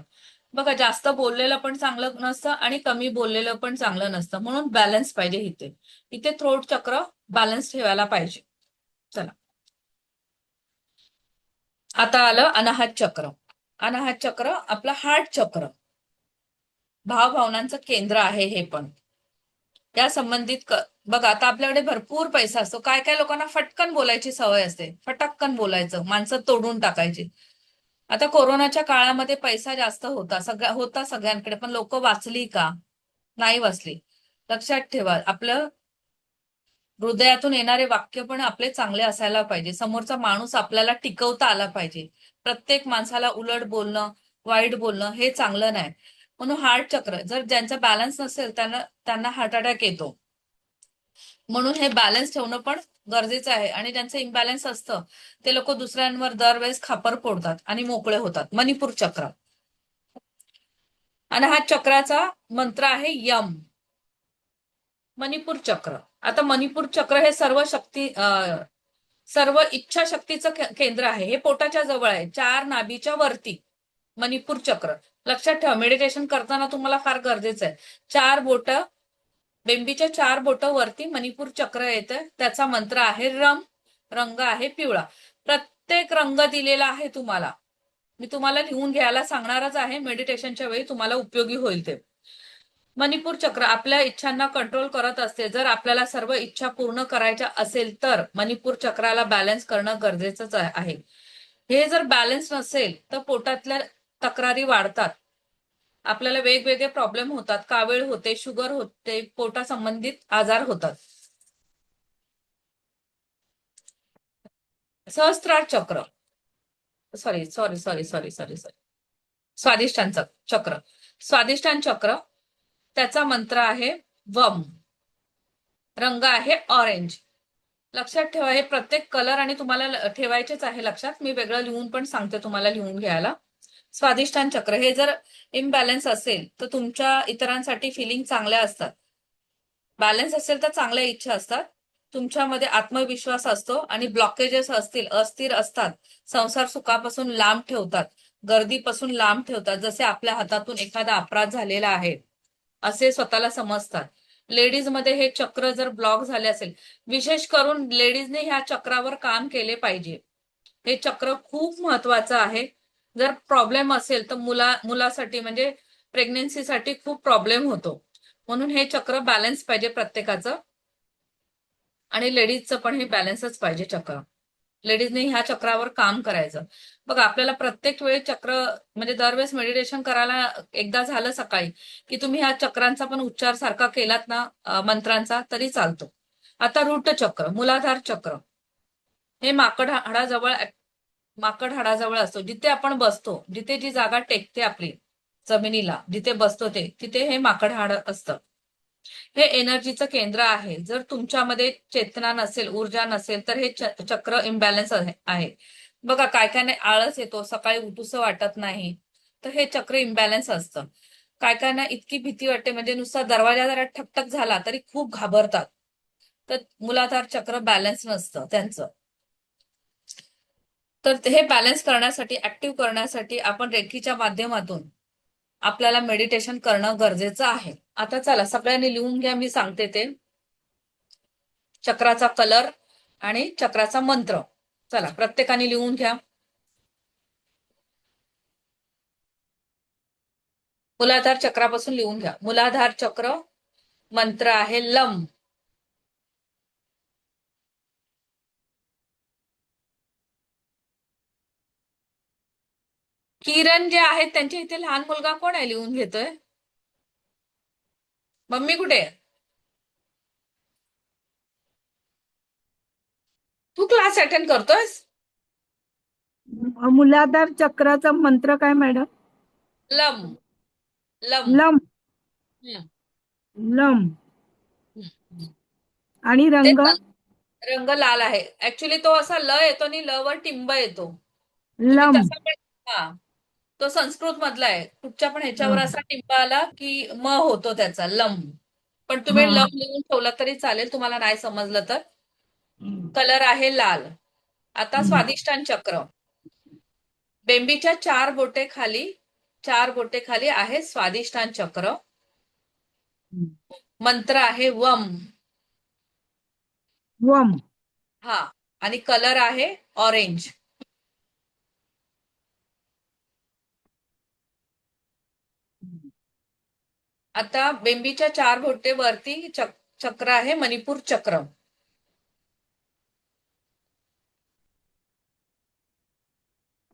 बघा, जास्त बोललेलं पण चांगलं नसतं आणि कमी बोललेलं पण चांगलं नसतं, म्हणून बॅलन्स पाहिजे इथे. इथे थ्रोट चक्र बॅलन्स ठेवायला पाहिजे. चला आता आलं अनाहत चक्र. अनाहत चक्र आपलं हार्ट चक्र, भावभावनांचं केंद्र आहे हे पण. त्या संबंधित बघा, आता आपल्याकडे भरपूर पैसा असतो, काय काय लोकांना फटकन बोलायची सवय असते, फटक्कन बोलायचं, माणसं तोडून टाकायची. आता कोरोनाच्या काळामध्ये पैसा जास्त होता, होता सगळ्यांकडे, पण लोक वाचली का? नाही वाचली. लक्षात ठेवा, आपलं हृदयातून येणारे वाक्य पण आपले चांगले असायला पाहिजे, समोरचा माणूस आपल्याला टिकवता आला पाहिजे. प्रत्येक माणसाला उलट बोलणं, वाईट बोलणं हे चांगलं नाही. म्हणून हार्ट चक्र जर ज्यांचा बॅलन्स नसेल, त्यांना त्यांना हार्ट अटॅक येतो. म्हणून हे बॅलन्स ठेवणं पण गरजेचं आहे. आणि ज्यांचं इम्बॅलन्स असतं ते लोक दुसऱ्यांवर दरवेळेस खापर फोडतात आणि मोकळे होतात. मणिपूर चक्र. आणि हा चक्राचा मंत्र आहे यम. मणिपूर चक्र. आता मणिपूर चक्र हे सर्व इच्छा शक्तीचं केंद्र आहे. हे पोटाच्या जवळ आहे, 4 नाभीच्या वरती मणिपूर चक्र. लक्षात ठेवा, मेडिटेशन करताना तुम्हाला फार गरजेचं आहे. 4 बोट, बेंबीच्या 4 बोट वरती मणिपूर चक्र येतं. त्याचा मंत्र आहे रम. रंग आहे पिवळा. प्रत्येक रंग दिलेला आहे तुम्हाला, मी तुम्हाला लिहून घ्यायला सांगणारच आहे, मेडिटेशनच्या वेळी तुम्हाला उपयोगी होईल ते. मणिपूर चक्र आपल्या इच्छांना कंट्रोल करत असते. जर आपल्याला सर्व इच्छा पूर्ण करायच्या असेल तर मणिपूर चक्राला बॅलन्स करणं गरजेचंच आहे. हे जर बॅलन्स नसेल तर पोटातल्या तक्रारी वाढतात, आपल्याला वेगवेगळे प्रॉब्लेम होतात, कावीळ होते, शुगर होते, पोटा संबंधित आजार होतात. सहस्त्रार चक्र, sorry sorry sorry sorry sorry sorry Swadhisthana चक्र. स्वादिष्टान चक्र, त्याचा मंत्र आहे वम. रंग आहे ऑरेंज. लक्षात ठेवा, हे प्रत्येक कलर आणि तुम्हाला ठेवायचेच आहे लक्षात. मी वेगळं लिहून पण सांगते तुम्हाला लिहून घ्यायला. स्वादिष्टान चक्र हे जर इम्बॅलन्स असेल तर तुमच्या इतरांसाठी फिलिंग चांगल्या असतात, बॅलन्स असेल तर चांगल्या इच्छा असतात, तुमच्यामध्ये आत्मविश्वास असतो आणि ब्लॉकेजेस असतील, अस्थिर असतात, संसार सुखापासून लांब ठेवतात, गर्दीपासून लांब ठेवतात. जसे आपल्या हातातून एखादा अपराध झालेला आहे असे स्वतःला समजतात. लेडीज मध्ये हे चक्र जर ब्लॉक झाले असेल, विशेष करून लेडीजने ह्या चक्रावर काम केले पाहिजे. हे चक्र खूप महत्वाचं आहे. जर प्रॉब्लेम असेल तर मुलासाठी म्हणजे प्रेग्नेन्सीसाठी खूप प्रॉब्लेम होतो. म्हणून हे चक्र बॅलन्स पाहिजे प्रत्येकाचं, आणि लेडीजचं पण हे बॅलन्सच पाहिजे चक्र. लेडीजने ह्या चक्रावर काम करायचं. बघा, आपल्याला प्रत्येक वेळी चक्र म्हणजे दरवेळेस मेडिटेशन करायला एकदा झालं सकाळी की तुम्ही ह्या चक्रांचा पण उच्चार सारखा केलात ना, मंत्रांचा, तरी चालतो. आता रूट चक्र, मूलाधार चक्र, हे माकड हाडाजवळ असतो. जिथे आपण बसतो, जिथे जी जागा टेकते आपली जमिनीला, जिथे बसतो तिथे हे माकड हाड असतं. हे एनर्जीचं केंद्र आहे. जर तुमच्यामध्ये चेतना नसेल, ऊर्जा नसेल, तर हे चक्र इम्बॅलन्स आहे. बघा, काय काय आळस येतो, सकाळी उठूसं वाटत नाही, तर हे चक्र इम्बॅलन्स असतं. काय काय इतकी भीती वाटते, म्हणजे नुसता दरवाजा जरा ठकठक झाला तरी खूप घाबरतात. तर मूलाधार चक्र बॅलन्स नसतं त्यांचं. तर हे बॅलन्स करण्यासाठी, ऍक्टिव्ह करण्यासाठी आपण रेकीच्या माध्यमातून आपल्याला मेडिटेशन करणं गरजेचं आहे. आता चला सगळ्यांनी लिहून घ्या, मी सांगते ते. चक्राचा कलर आणि चक्राचा मंत्र. चला प्रत्येकाने लिहून घ्या. मूलाधार चक्रापासून लिहून घ्या. मूलाधार चक्र मंत्र आहे लम. किरण जे आहेत त्यांच्या इथे लहान मुलगा कोण आहे, लिहून घेतोय? मम्मी कुठे आहे? तू क्लास अटेंड करतोयस? मूलाधार चक्राचा मंत्र काय मॅडम? लम. लम. लम. हम्म. लम. हम्म. आणि ते रंग? रंग लाल आहे. ऍक्च्युली तो असा ल येतो आणि ल वर टिंब येतो. तुम्ही लम. तसा पण, हा, तो संस्कृत मधला आहे. कुठच्या पण ह्याच्यावर हा. असा टिंब आला की म होतो त्याचा लम. पण तुम्ही हा. लम लिहून ठेवला तरी चालेल, तुम्हाला नाही समजलं तर. कलर आहे लाल. आता स्वादिष्टान चक्र. बेंबीच्या 4 बोटे खाली आहे स्वादिष्टान चक्र. मंत्र आहे वम. वम. हा, आणि कलर आहे ऑरेंज. आता बेंबीच्या 4 बोटे वरती चक्र आहे मणिपूर चक्र.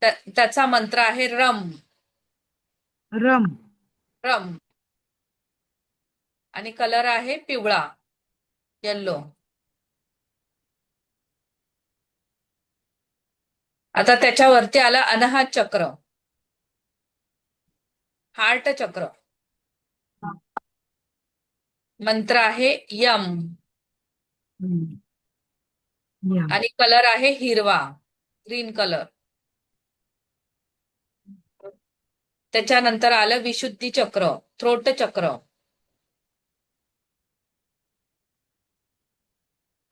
त्याचा मंत्र आहे रम. रम. रम. आणि कलर आहे पिवळा, येल्लो. आता त्याच्यावरती आला अनाहत चक्र, हार्ट चक्र. मंत्र आहे यम. या. आणि कलर आहे हिरवा, ग्रीन कलर. त्याच्यानंतर आलं विशुद्धी चक्र, थ्रोट चक्र.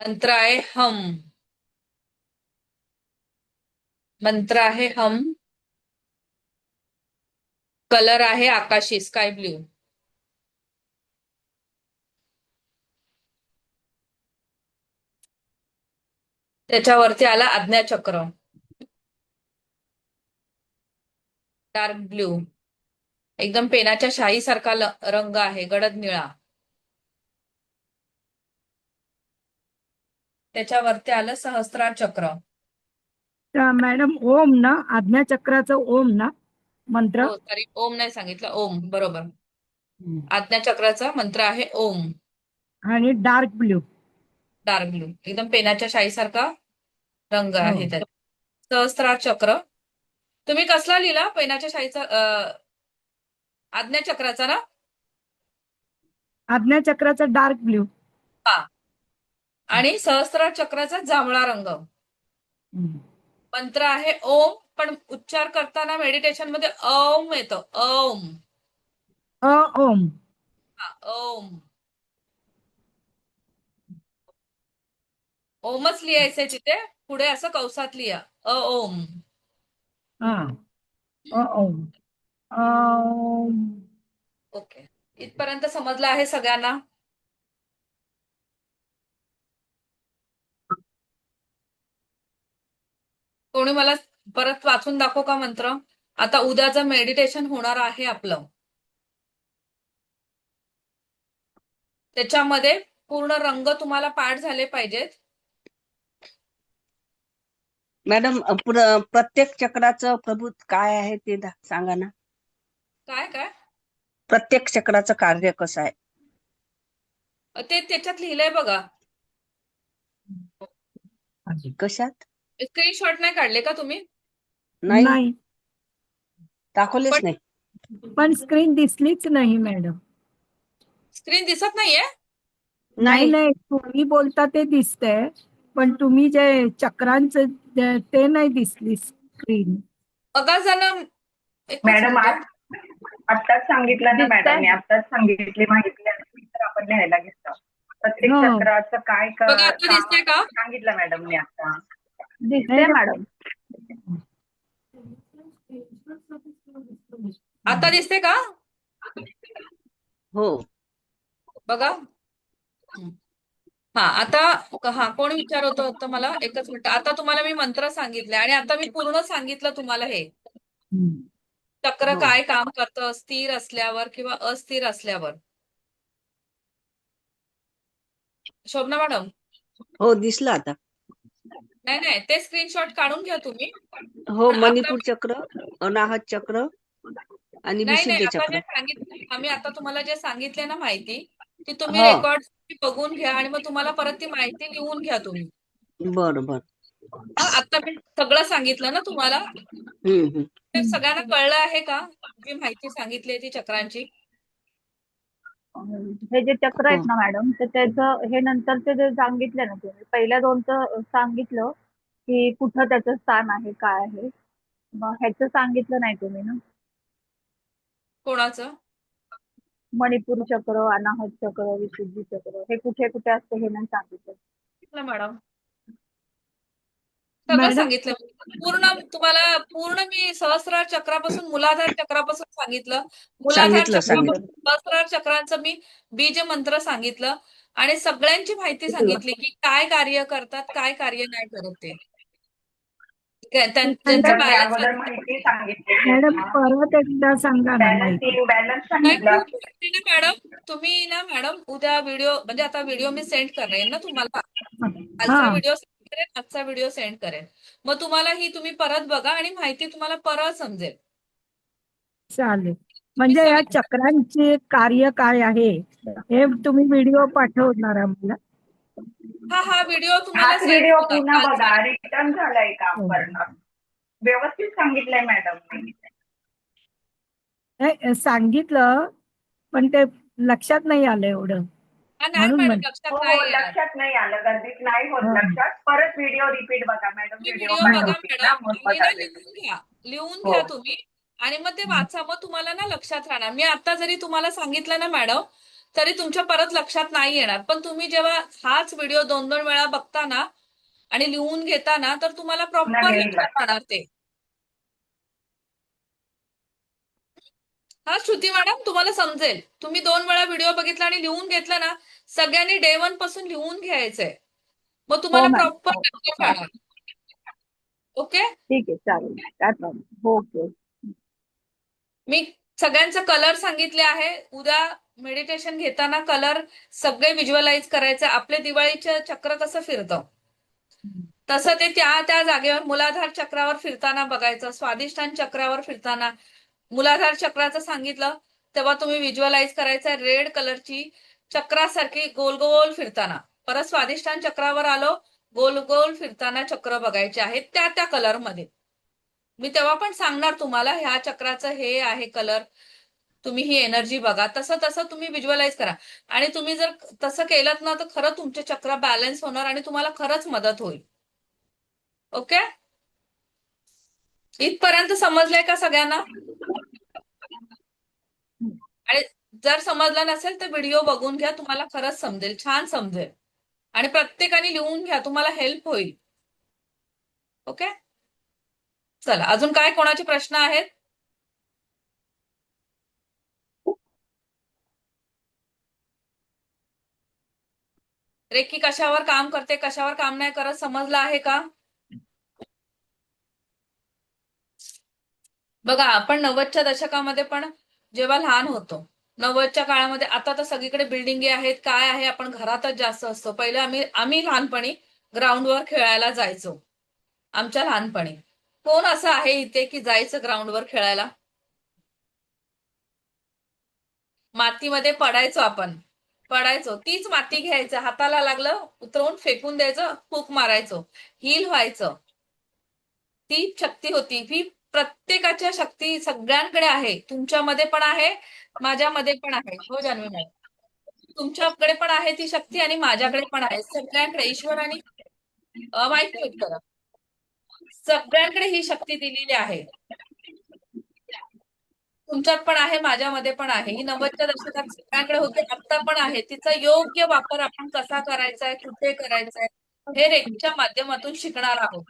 मंत्र आहे हम. मंत्र आहे हम. कलर आहे आकाशी, स्काय ब्ल्यू. त्याच्यावरती आला आज्ञाचक्र, डार्क ब्ल्यू. एकदम पेनाच्या शाईसारखा रंग आहे, गडद निळा. त्याच्यावरती आलं सहस्त्रार चक्र. मॅडम ओम ना, आज्ञाचक्राचं ओम ना मंत्र? हो सॉरी, ओम नाही सांगितलं, ओम बरोबर. आज्ञाचक्राचा मंत्र आहे ओम. आणि डार्क ब्ल्यू. डार्क ब्ल्यू, एकदम पेनाच्या शाईसारखा रंग हो. आहे त्याचा. सहस्त्रार चक्र. तुम्ही कसला लिहिला पेनाच्या शाईचा? आज्ञाचक्राचा ना? आज्ञाचक्राचा डार्क ब्ल्यू. हा. आणि सहस्त्रार चक्राचा जांभळा रंग. मंत्र आहे ओम, पण उच्चार करताना मेडिटेशन मध्ये ओम येतं, ओम. ओम. हा, ओम. ओमच लिहायचंय तिथे, पुढे असं कंसात लिहा ओम. हा. ओम. ओम. ओके, इथपर्यंत समजलं आहे सगळ्यांना? कोणी मला परत वाचून दाखव का मंत्र? आता उद्याचं मेडिटेशन होणार आहे आपलं. त्याच्यामध्ये पूर्ण रंग तुम्हाला पाठ झाले पाहिजेत. मॅडम प्रत्येक चक्राचं प्रभूत काय आहे ते सांगा ना. काय काय प्रत्येक चक्राचं कार्य कसं आहे ते त्याच्यात लिहिलंय बघा. कशात? स्क्रीनशॉट नाही काढले का तुम्ही? नाही, दाखवलेच पण नाही. पण स्क्रीन दिसलीच नाही मॅडम. स्क्रीन दिसत नाहीये? नाही नाही, तुम्ही बोलता ते दिसतंय, पण तुम्ही जे चक्रांचं ते नाही दिसली स्क्रीन. बघा जरा, एकच मॅडम मिनिट. आत्ताच सांगितलं ना दिसतंय. मॅडमने, आत्ताच सांगितली माहिती आणि तर आपण लिहायला घेतो. प्रत्येक हो चक्राचं काय बघा आता काम दिसतंय आहे का? ते सांगितलं मॅडम मी आता. नाही दिसते नाही. मॅडम. आता दिसते का? हो. बघा. हा आता हा कोण विचारत होतं मला? एकच मिनिट. आता तुम्हाला मी मंत्र सांगितले आणि आता मी पूर्ण सांगितलं तुम्हाला हे चक्र हो काय काम करतं स्थिर असल्यावर किंवा अस्थिर असल्यावर. शोभना मॅडम, हो दिसलं आता. नाही नाही ते स्क्रीनशॉट काढून घ्या तुम्ही. हो, पण आता मणिपूर चक्र, अनाहत चक्र आणि नाही नाही विशुद्ध आता चक्र. जे सांगितलं आम्ही आता तुम्हाला जे सांगितले ना माहिती ती तुम्ही हो. रेकॉर्ड बघून घ्या आणि मग तुम्हाला परत ती माहिती लिहून घ्या तुम्ही. बरं बरं. हा आता मी सगळं सांगितलं ना तुम्हाला. हम्म. ते सगळ्यांना कळलं आहे का जी माहिती सांगितली ती चक्रांची? हे जे चक्र हो आहेत ना मॅडम, तर त्याचं हे नंतरचे जे सांगितलं ना तुम्ही, पहिल्या दोनचं सांगितलं की कुठं त्याचं स्थान आहे, काय आहे. मग ह्याचं सांगितलं नाही तुम्ही ना. कोणाचं? मणिपूर चक्र, अनाहत चक्र, विशुद्धी चक्र हे कुठे कुठे असतं हे नाही सांगितलं. सांगितलं मॅडम. सगळं मॅडम सांगितलं. पूर्ण तुम्हाला पूर्ण मी सहस्रार चक्रापासून मूलाधार चक्रापासून सांगितलं. मूलाधार सांगितलं चक्रापासून सांगितलं. सहस्रार चक्रांचं मी बीज मंत्र सांगितलं आणि सगळ्यांची माहिती सांगितली की काय कार्य करतात, काय कार्य नाही करत ते. ज्यांचं मॅडम बॅलन्स अगोदर माहिती सांगितली मॅडम परत एकदा सांगा ना माहिती. बॅलन्स नाही सांगितलं. खूप माहिती ना मॅडम. तुम्ही ना मॅडम उद्या व्हिडिओ म्हणजे आता व्हिडिओ मी सेंड करेन ना तुम्हाला. हा कालचा व्हिडिओ सेंड करेन, आजचा व्हिडिओ सेंड करेन. मग तुम्हाला ही तुम्ही परत बघा आणि माहिती तुम्हाला परत समजेल. चालेल. मी म्हणजे या सांगितलं. चक्रांचे कार्य काय आहे हे तुम्ही व्हिडिओ पाठवणार आम्हाला? हा व्हिडिओ तुम्हाला हाच सेंड व्हिडिओ बघा पुन्हा कालचा. बघा, रिटर्न झालाय काम हो. करणं. व्यवस्थित सांगितलंय मॅडम. नाही, सांगितलं पण ते लक्षात नाही आलं एवढं हा नाही म्हणून मॅडम म्हण लक्षात हो हो, नाही येणार. लक्षात नाही आलं, गर्दीत नाही होत हो लक्षात. परत व्हिडिओ रिपीट बघा मॅडम, तुम्ही व्हिडिओ व्हिडिओ बघा पाठवतील ना मॅडम मग आणि ना बघावे. लिहून घ्या. लिहून हो घ्या तुम्ही आणि मग ते वाचा. मग तुम्हाला ना लक्षात राहणार. मी आता जरी तुम्हाला सांगितलं ना मॅडम तरी तुमच्या परत लक्षात नाही येणार. पण तुम्ही जेव्हा हाच व्हिडिओ 2-2 वेळा बघता ना आणि लिहून घेता ना तर तुम्हाला पुन्हा प्रॉपर येईल लक्षात लक्षात. राहणार ते. हा श्रुती मॅडम तुम्हाला समजेल. तुम्ही 2 वेळा व्हिडिओ बघितला आणि लिहून घेतला ना सगळ्यांनी डे 1 पासून लिहून घ्यायचंय. मग हो तुम्हाला मॅम. प्रॉपर हो लक्षात हो. राहणार. ओके. ठीक आहे, चालेल, काय प्रॉब्लेम. ओके. मी सगळ्यांचं कलर सांगितले आहे. उद्या मेडिटेशन घेताना कलर सगळे व्हिज्युअलाइज करायचे. आपले दिवाळीचं चक्र कसं फिरतं तसं ते त्या त्या जागेवर मूलाधार चक्रावर फिरताना बघायचं. स्वादिष्टान चक्रावर फिरताना मूलाधार चक्राचं सांगितलं तेव्हा तुम्ही व्हिज्युअलाइज करायचं रेड कलरची चक्रासारखी गोल गोल फिरताना. परत स्वादिष्टान चक्रावर आलो गोल गोल फिरताना चक्र बघायचे आहेत त्या त्या कलरमध्ये. मी तेव्हा पण सांगणार तुम्हाला ह्या चक्राचं हे आहे कलर. तुम्ही ही एनर्जी बघा. तसं तसं तुम्ही व्हिज्युअलाइज करा आणि तुम्ही जर तसं केलं ना तर खरं तुमचे चक्र बॅलन्स होणार आणि तुम्हाला खरंच मदत होईल. ओके. इथपर्यंत समजलंय का सगळ्यांना? आणि जर समजलं नसेल तर व्हिडिओ बघून घ्या. तुम्हाला खरंच समजेल, छान समजेल. आणि प्रत्येकाने लिहून घ्या, तुम्हाला हेल्प होईल. ओके. चला अजून काय कोणाचे प्रश्न आहेत? रेखी कशावर काम करते, कशावर काम नाही करत समजलं आहे का? बघा आपण 90च्या दशकामध्ये पण जेव्हा लहान होतो 90च्या काळामध्ये आता तर सगळीकडे बिल्डिंगे आहेत काय आहे आपण घरातच जास्त असतो. पहिले आम्ही लहानपणी ग्राउंडवर खेळायला जायचो. आमच्या लहानपणी कोण असं आहे इथे की जायचं ग्राउंडवर खेळायला? मातीमध्ये पडायचो आपण. पडायचो तीच माती घ्यायचं हाताला लागलं उतरवून फेकून द्यायचं फूक मारायचो हील व्हायचं. ती शक्ती होती. ही प्रत्येकाच्या शक्ती सगळ्यांकडे आहे. तुमच्यामध्ये पण आहे माझ्यामध्ये पण आहे. हो जान्हवी मॅडम तुमच्याकडे पण आहे ती शक्ती आणि माझ्याकडे पण आहे. सगळ्यांकडे ईश्वराने माहिती म्यूट करा. सगळ्यांकडे ही शक्ती दिलेली आहे. तुमच्यात पण आहे, माझ्यामध्ये पण आहे. ही 90च्या दशकात सगळ्यांकडे होते, आता पण आहे. तिचा योग्य वापर आपण कसा करायचा आहे, कुठे करायचा आहे, हे रेखीच्या माध्यमातून शिकणार आहोत.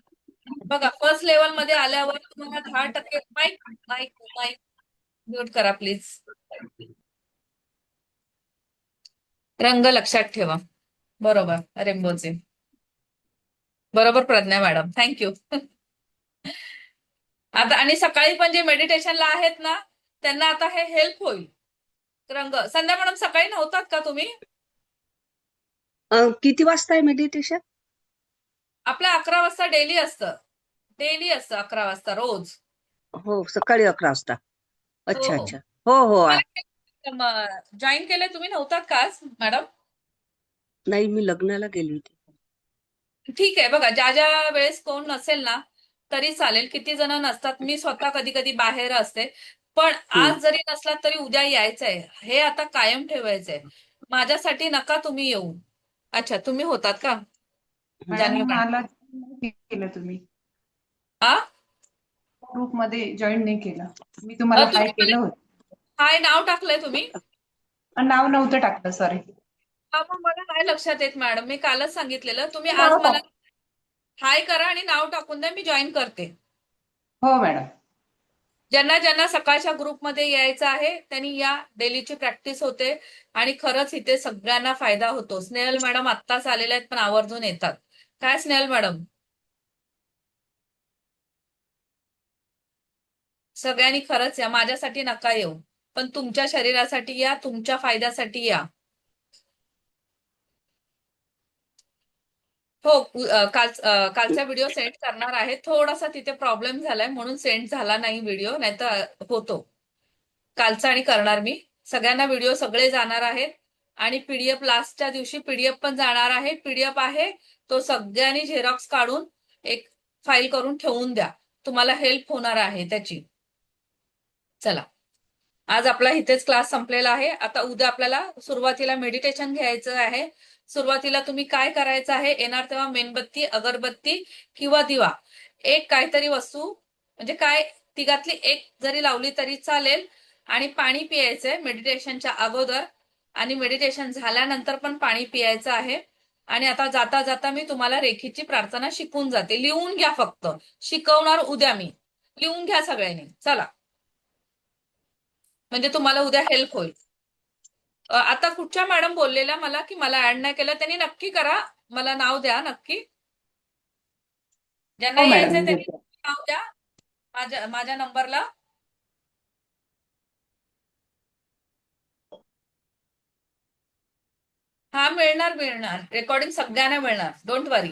बघा, फर्स्ट लेवल मध्ये आल्यावर तुम्हाला 10% माईक माईक माईक म्यूट करा प्लीज. रंग लक्षात ठेवा. बरोबर रेनबोचे. बरोबर प्रज्ञा मॅडम, थँक्यू. आता आणि सकाळी पण जे मेडिटेशनला आहेत ना, त्यांना आता हे हेल्प होईल. रंग. संध्या मॅडम, सकाळी नव्हतात का तुम्ही? किती वाजता आहे मेडिटेशन? आपल्या 11 वाजता डेली असतं. 11 वाजता रोज. हो, सकाळी 11 वाजता. हो अच्छा हो. अच्छा. हो हो जॉईन केलंय तुम्ही, नव्हतात का आज मॅडम? नाही, मी लग्नाला गेली होती. ठीक आहे. बघा, ज्या ज्या वेळेस कोण नसेल ना तरी चालेल. किती जण नसतात, मी स्वतः कधी कधी बाहेर असते. पण हम्म. आज जरी नसलात तरी उद्या यायचंय, हे आता कायम ठेवायचंय. माझ्यासाठी नका तुम्ही येऊ. अच्छा, तुम्ही होतात का मॅडम जान्हवी मॅडम? मला नाही केलं तुम्ही आ ग्रुप मध्ये जॉईन नाही केलं. मी तुम्हाला हाय तुम्ही केलं होतं. हाय नाव टाकलंय तुम्ही? नाव नव्हतं टाकलं, सॉरी. हा, मग मला नाही लक्षात येत मॅडम. मी कालच सांगितलेलं. तुम्ही आज नाव मला टाक. हाय करा आणि नाव टाकून द्या, मी जॉईन करते. हो मॅडम. ज्यांना ज्यांना सकाळच्या ग्रुपमध्ये यायचं आहे त्यांनी या. डेलीची प्रॅक्टिस होते आणि खरंच इथे सगळ्यांना फायदा होतो. स्नेहल मॅडम आत्ताच आलेल्या आहेत पण आवर्जून येतात. काय स्नेहल मॅडम? सगळ्यांनी खरंच या. माझ्यासाठी नका येऊ, पण तुमच्या शरीरासाठी या, तुमच्या फायद्यासाठी या. हो, कालचा व्हिडिओ सेंड करणार आहे. थोडासा तिथे प्रॉब्लेम झालाय म्हणून सेंड झाला नाही व्हिडिओ, नाहीतर होतो कालचा. आणि करणार मी. सगळ्यांना व्हिडिओ सगळे जाणार आहेत आणि पीडीएफ लास्टच्या दिवशी पीडीएफ पण जाणार आहे. पीडीएफ आहे तो सगळ्यांनी झेरॉक्स काढून एक फाईल करून ठेवून द्या. तुम्हाला हेल्प होणार आहे त्याची. चला, आज आपला इथेच क्लास संपलेला आहे. आता उद्या आपल्याला सुरुवातीला मेडिटेशन घ्यायचं आहे. सुरुवातीला तुम्ही काय करायचं आहे, येणार तेव्हा मेणबत्ती, अगरबत्ती किंवा दिवा, एक काहीतरी वस्तू, म्हणजे काय, तिघातली एक जरी लावली तरी चालेल. आणि पाणी पियायचंय मेडिटेशनच्या अगोदर आणि मेडिटेशन झाल्यानंतर पण पाणी पियायचं आहे. आणि आता जाता जाता मी तुम्हाला रेखीची प्रार्थना शिकवून जाते. लिहून घ्या फक्त. शिकवणार उद्या मी. लिहून घ्या सगळ्यांनी. चला, म्हणजे तुम्हाला उद्या हेल्प होईल. आता कुठच्या मॅडम बोललेल्या मला की मला ऍड नाही केलं, त्यांनी नक्की करा. मला नाव द्या नक्की. ज्यांना हो यायचंय मॅडम, त्यांनी देते. नाव द्या माझ्या नंबरला. हा, मिळणार मिळणार. रेकॉर्डिंग सगळ्यांना मिळणार. डोंट वरी.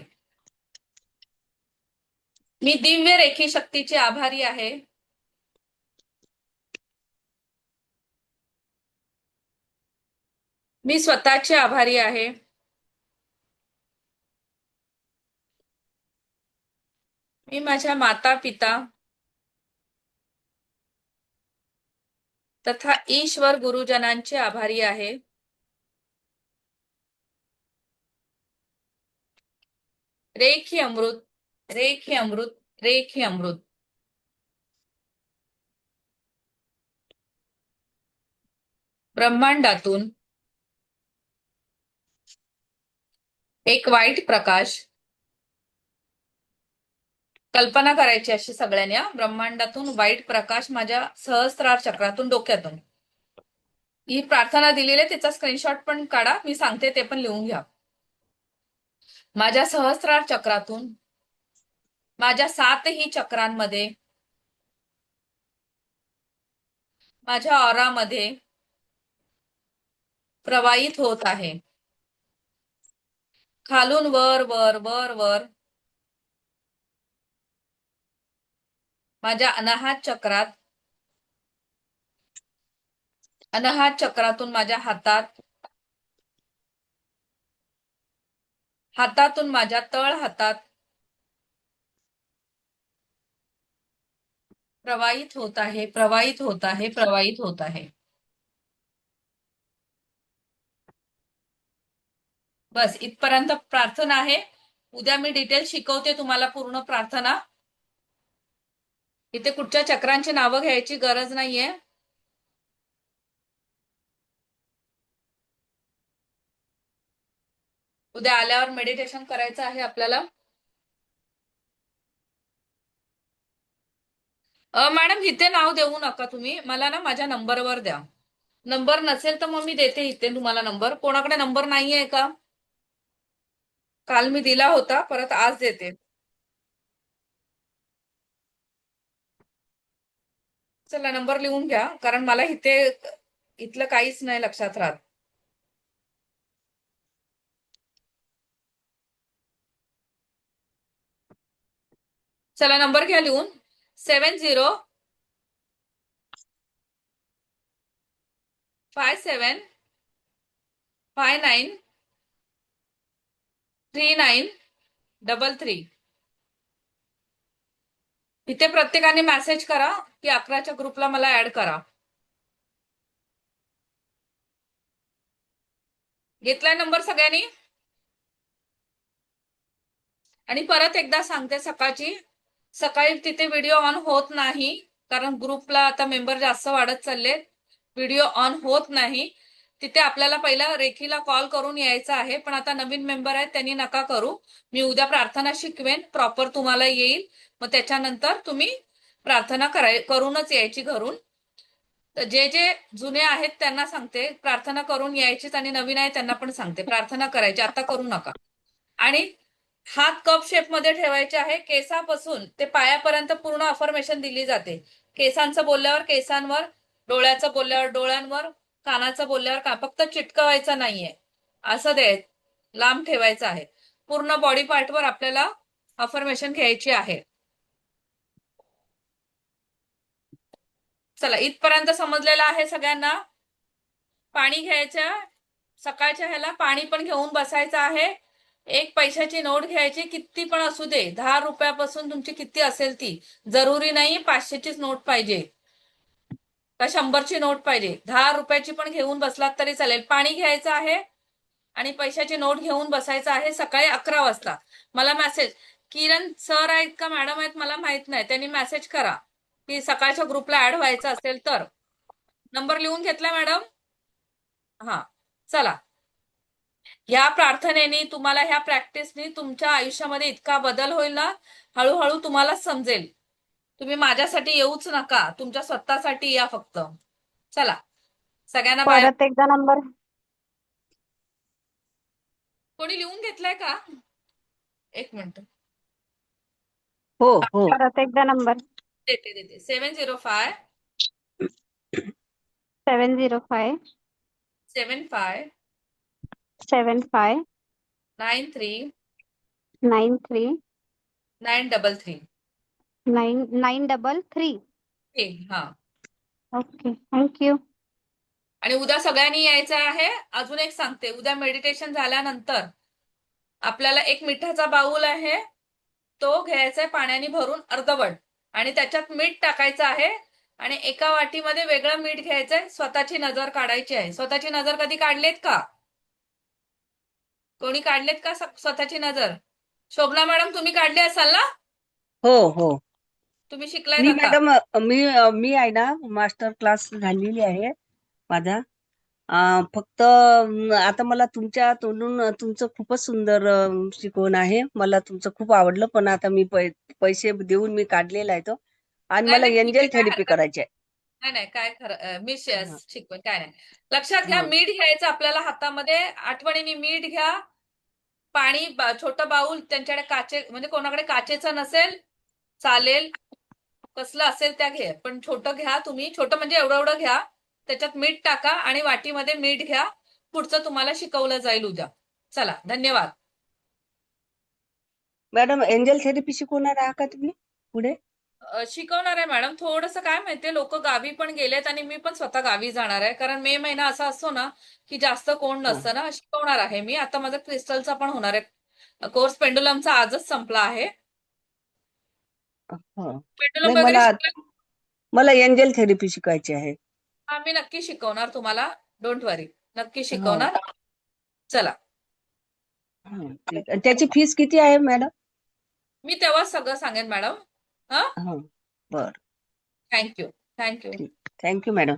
मी दिव्य रेखी शक्तीची आभारी आहे. मी स्वतःची आभारी आहे. मी माझ्या माता पिता तथा ईश्वर गुरुजनांचे आभारी आहे. रेखी अमृत, रेखी अमृत, रेखी अमृत. ब्रह्मांडातून एक वाईट प्रकाश, कल्पना करायची अशी सगळ्यांनी. ब्रह्मांडातून वाईट प्रकाश माझ्या सहस्त्रार चक्रातून, डोक्यातून. ही प्रार्थना दिलेली आहे, त्याचा स्क्रीनशॉट पण काढा. मी सांगते ते पण लिहून घ्या. माझ्या सहस्त्रार चक्रातून माझ्या 7ही चक्रांमध्ये, माझ्या ऑरामध्ये प्रवाहित होत आहे. खालून वर वर वर वर माझ्या अनाहत चक्रात, अनाहत चक्रातून माझ्या हातात, हातातून माझ्या तळ हातात प्रवाहित होत आहे, प्रवाहित होत आहे, प्रवाहित होत आहे. बस इथपर्यंत प्रार्थना आहे. उद्या मी डिटेल शिकवते तुम्हाला पूर्ण प्रार्थना. इथे कुठच्या चक्रांची नावं घ्यायची गरज नाहीये. उद्या आल्यावर मेडिटेशन करायचं आहे आपल्याला. मॅडम इथे नाव देऊ नका तुम्ही, मला ना माझ्या नंबरवर द्या. नंबर नसेल तर मग मी देते इथे तुम्हाला नंबर. कोणाकडे नंबर नाहीये का? काल मी दिला होता, परत आज देते. चला नंबर लिहून घ्या, कारण मला इथलं काहीच नाही लक्षात राहत. चला नंबर घ्या लिहून. 7057593933. इथे प्रत्येकाने मेसेज करा की 11च्या ग्रुपला मला ऍड करा. घेतलाय नंबर सगळ्यांनी? आणि परत एकदा सांगते, सकाळी तिथे व्हिडिओ ऑन होत नाही, कारण ग्रुपला आता मेंबर जास्त वाढत चाललेत. व्हिडिओ ऑन होत नाही. तिथे आपल्याला पहिला रेखीला कॉल करून यायचा आहे, पण आता नवीन मेंबर आहेत त्यांनी नका करू. मी उद्या प्रार्थना शिकवेन, प्रॉपर तुम्हाला येईल. मग त्याच्यानंतर तुम्ही प्रार्थना करूनच यायची घरून. तर जे जे जुने आहेत त्यांना सांगते प्रार्थना करून यायचीच, आणि नवीन आहे त्यांना पण सांगते प्रार्थना करायची, आता करू नका. आणि हात कप शेप मध्ये ठेवायचे आहे. केसापासून ते पायापर्यंत पूर्ण अफर्मेशन दिली जाते. केसांचं बोलल्यावर केसांवर, डोळ्याचं बोलल्यावर डोळ्यांवर, कानाचं बोलल्यावर फक्त चिटकवायचं नाहीये, असं लांब ठेवायचं आहे. पूर्ण बॉडी पार्टवर आपल्याला अफर्मेशन घ्यायची आहे. चला इथपर्यंत समजलेलं आहे सगळ्यांना? पाणी घ्यायचं, सकाळच्या ह्याला पाणी पण घेऊन बसायचं आहे. एक पैशाची नोट घ्यायची, किती पण असू दे, 10 रुपयापासून तुमची किती असेल ती. जरुरी नाही 500चीच नोट पाहिजे का 100ची नोट पाहिजे. 10 रुपयाची पण घेऊन बसलात तरी चालेल. पाणी घ्यायचं आहे आणि पैशाची नोट घेऊन बसायचं आहे. सकाळी 11 वाजता मला मेसेज, किरण सर आहेत का मॅडम आहेत मला माहित नाही, त्यांनी मेसेज करा की सकाळच्या ग्रुपला ऍड व्हायचं असेल तर. नंबर लिहून घेतला मॅडम? हा चला. ह्या प्रार्थनेनी तुम्हाला, ह्या प्रॅक्टिसनी तुमच्या आयुष्यामध्ये इतका बदल होईल ना, हळूहळू तुम्हालाच समजेल. तुम्ही माझ्यासाठी येऊच नका, तुमच्या स्वतःसाठी या फक्त. चला सगळ्यांना बाय. परत एकदा नंबर. कोणी लिहून घेतलाय का? एक मिनिट हो हो. परत एकदा नंबर. देते. 705 705 75 75 93 93 933. 993. हा. Okay, thank you. आणि उद्या सगळ्यांनी यायचं आहे. अजून एक सांगते, उद्या मेडिटेशन झाल्यानंतर आपल्याला एक मिठाचा बाऊल आहे, तो घ्यायचा आहे पाण्याने भरून अर्धवट, आणि त्याच्यात मीठ टाकायचं आहे. आणि एका वाटीमध्ये वेगळं मीठ घ्यायचंय. स्वतःची नजर काढायची आहे. स्वतःची नजर कधी काढलेत का? कोणी काढलेत का स्वतःची नजर? शोभना मॅडम तुम्ही काढली असाल ना? हो हो. तुम्ही शिकलाय मी आता? मॅडम मी आहे ना, मास्टर क्लास झालेली आहे माझा. फक्त आता मला तुमच्या तोंडून तुमचं खूपच सुंदर शिकवण आहे. मला तुमचं खूप आवडलं, पण आता मी पैसे देऊन मी काढलेला आहे तो, आणि नाही मला नाही, ठीक एंजल आहे, काय थेरपी हरकत नाही. करायची आहे. नाही नाही, काय खरं मी हा, शिकवेन, काय नाही. लक्षात घ्या, हा. मीठ घ्यायचं आपल्याला हातामध्ये. आठवणीने मीठ घ्या. पाणी छोटं बाऊल, त्यांच्याकडे म्हणजे कोणाकडे काचेचं नसेल चालेल, कसलं असेल त्या घ्या, पण छोटं घ्या तुम्ही. छोटं म्हणजे एवढं घ्या. त्याच्यात मीठ टाका आणि वाटीमध्ये मीठ घ्या. पुढचं तुम्हाला शिकवलं जाईल उद्या. चला धन्यवाद. मॅडम एंजल थेरपी शिकवणार आहात का तुम्ही पुढे? शिकवणार आहे मॅडम. थोडंसं काय माहितीये, लोक गावी पण गेलेत आणि मी पण स्वतः गावी जाणार आहे, कारण मे महिना असा असतो ना की जास्त कोण हा, नसतं ना. शिकवणार आहे मी. आता माझा क्रिस्टलचा पण होणार आहे कोर्स. पेंडुलमचा आजच संपला आहे. हा. पेंडुलम नाही, वगैरे मला शिकला? मला एंजल थेरपी शिकायची आहे. हा, मी नक्की शिकवणार तुम्हाला. डोंट वरी, नक्की हा, शिकवणार. चला, हा, ठीक आहे. त्याची फीस किती आहे मॅडम? मी तेव्हा सगळं सांगेन मॅडम. हा, हा, बर, थँक्यू. ठीक. Thank you madam.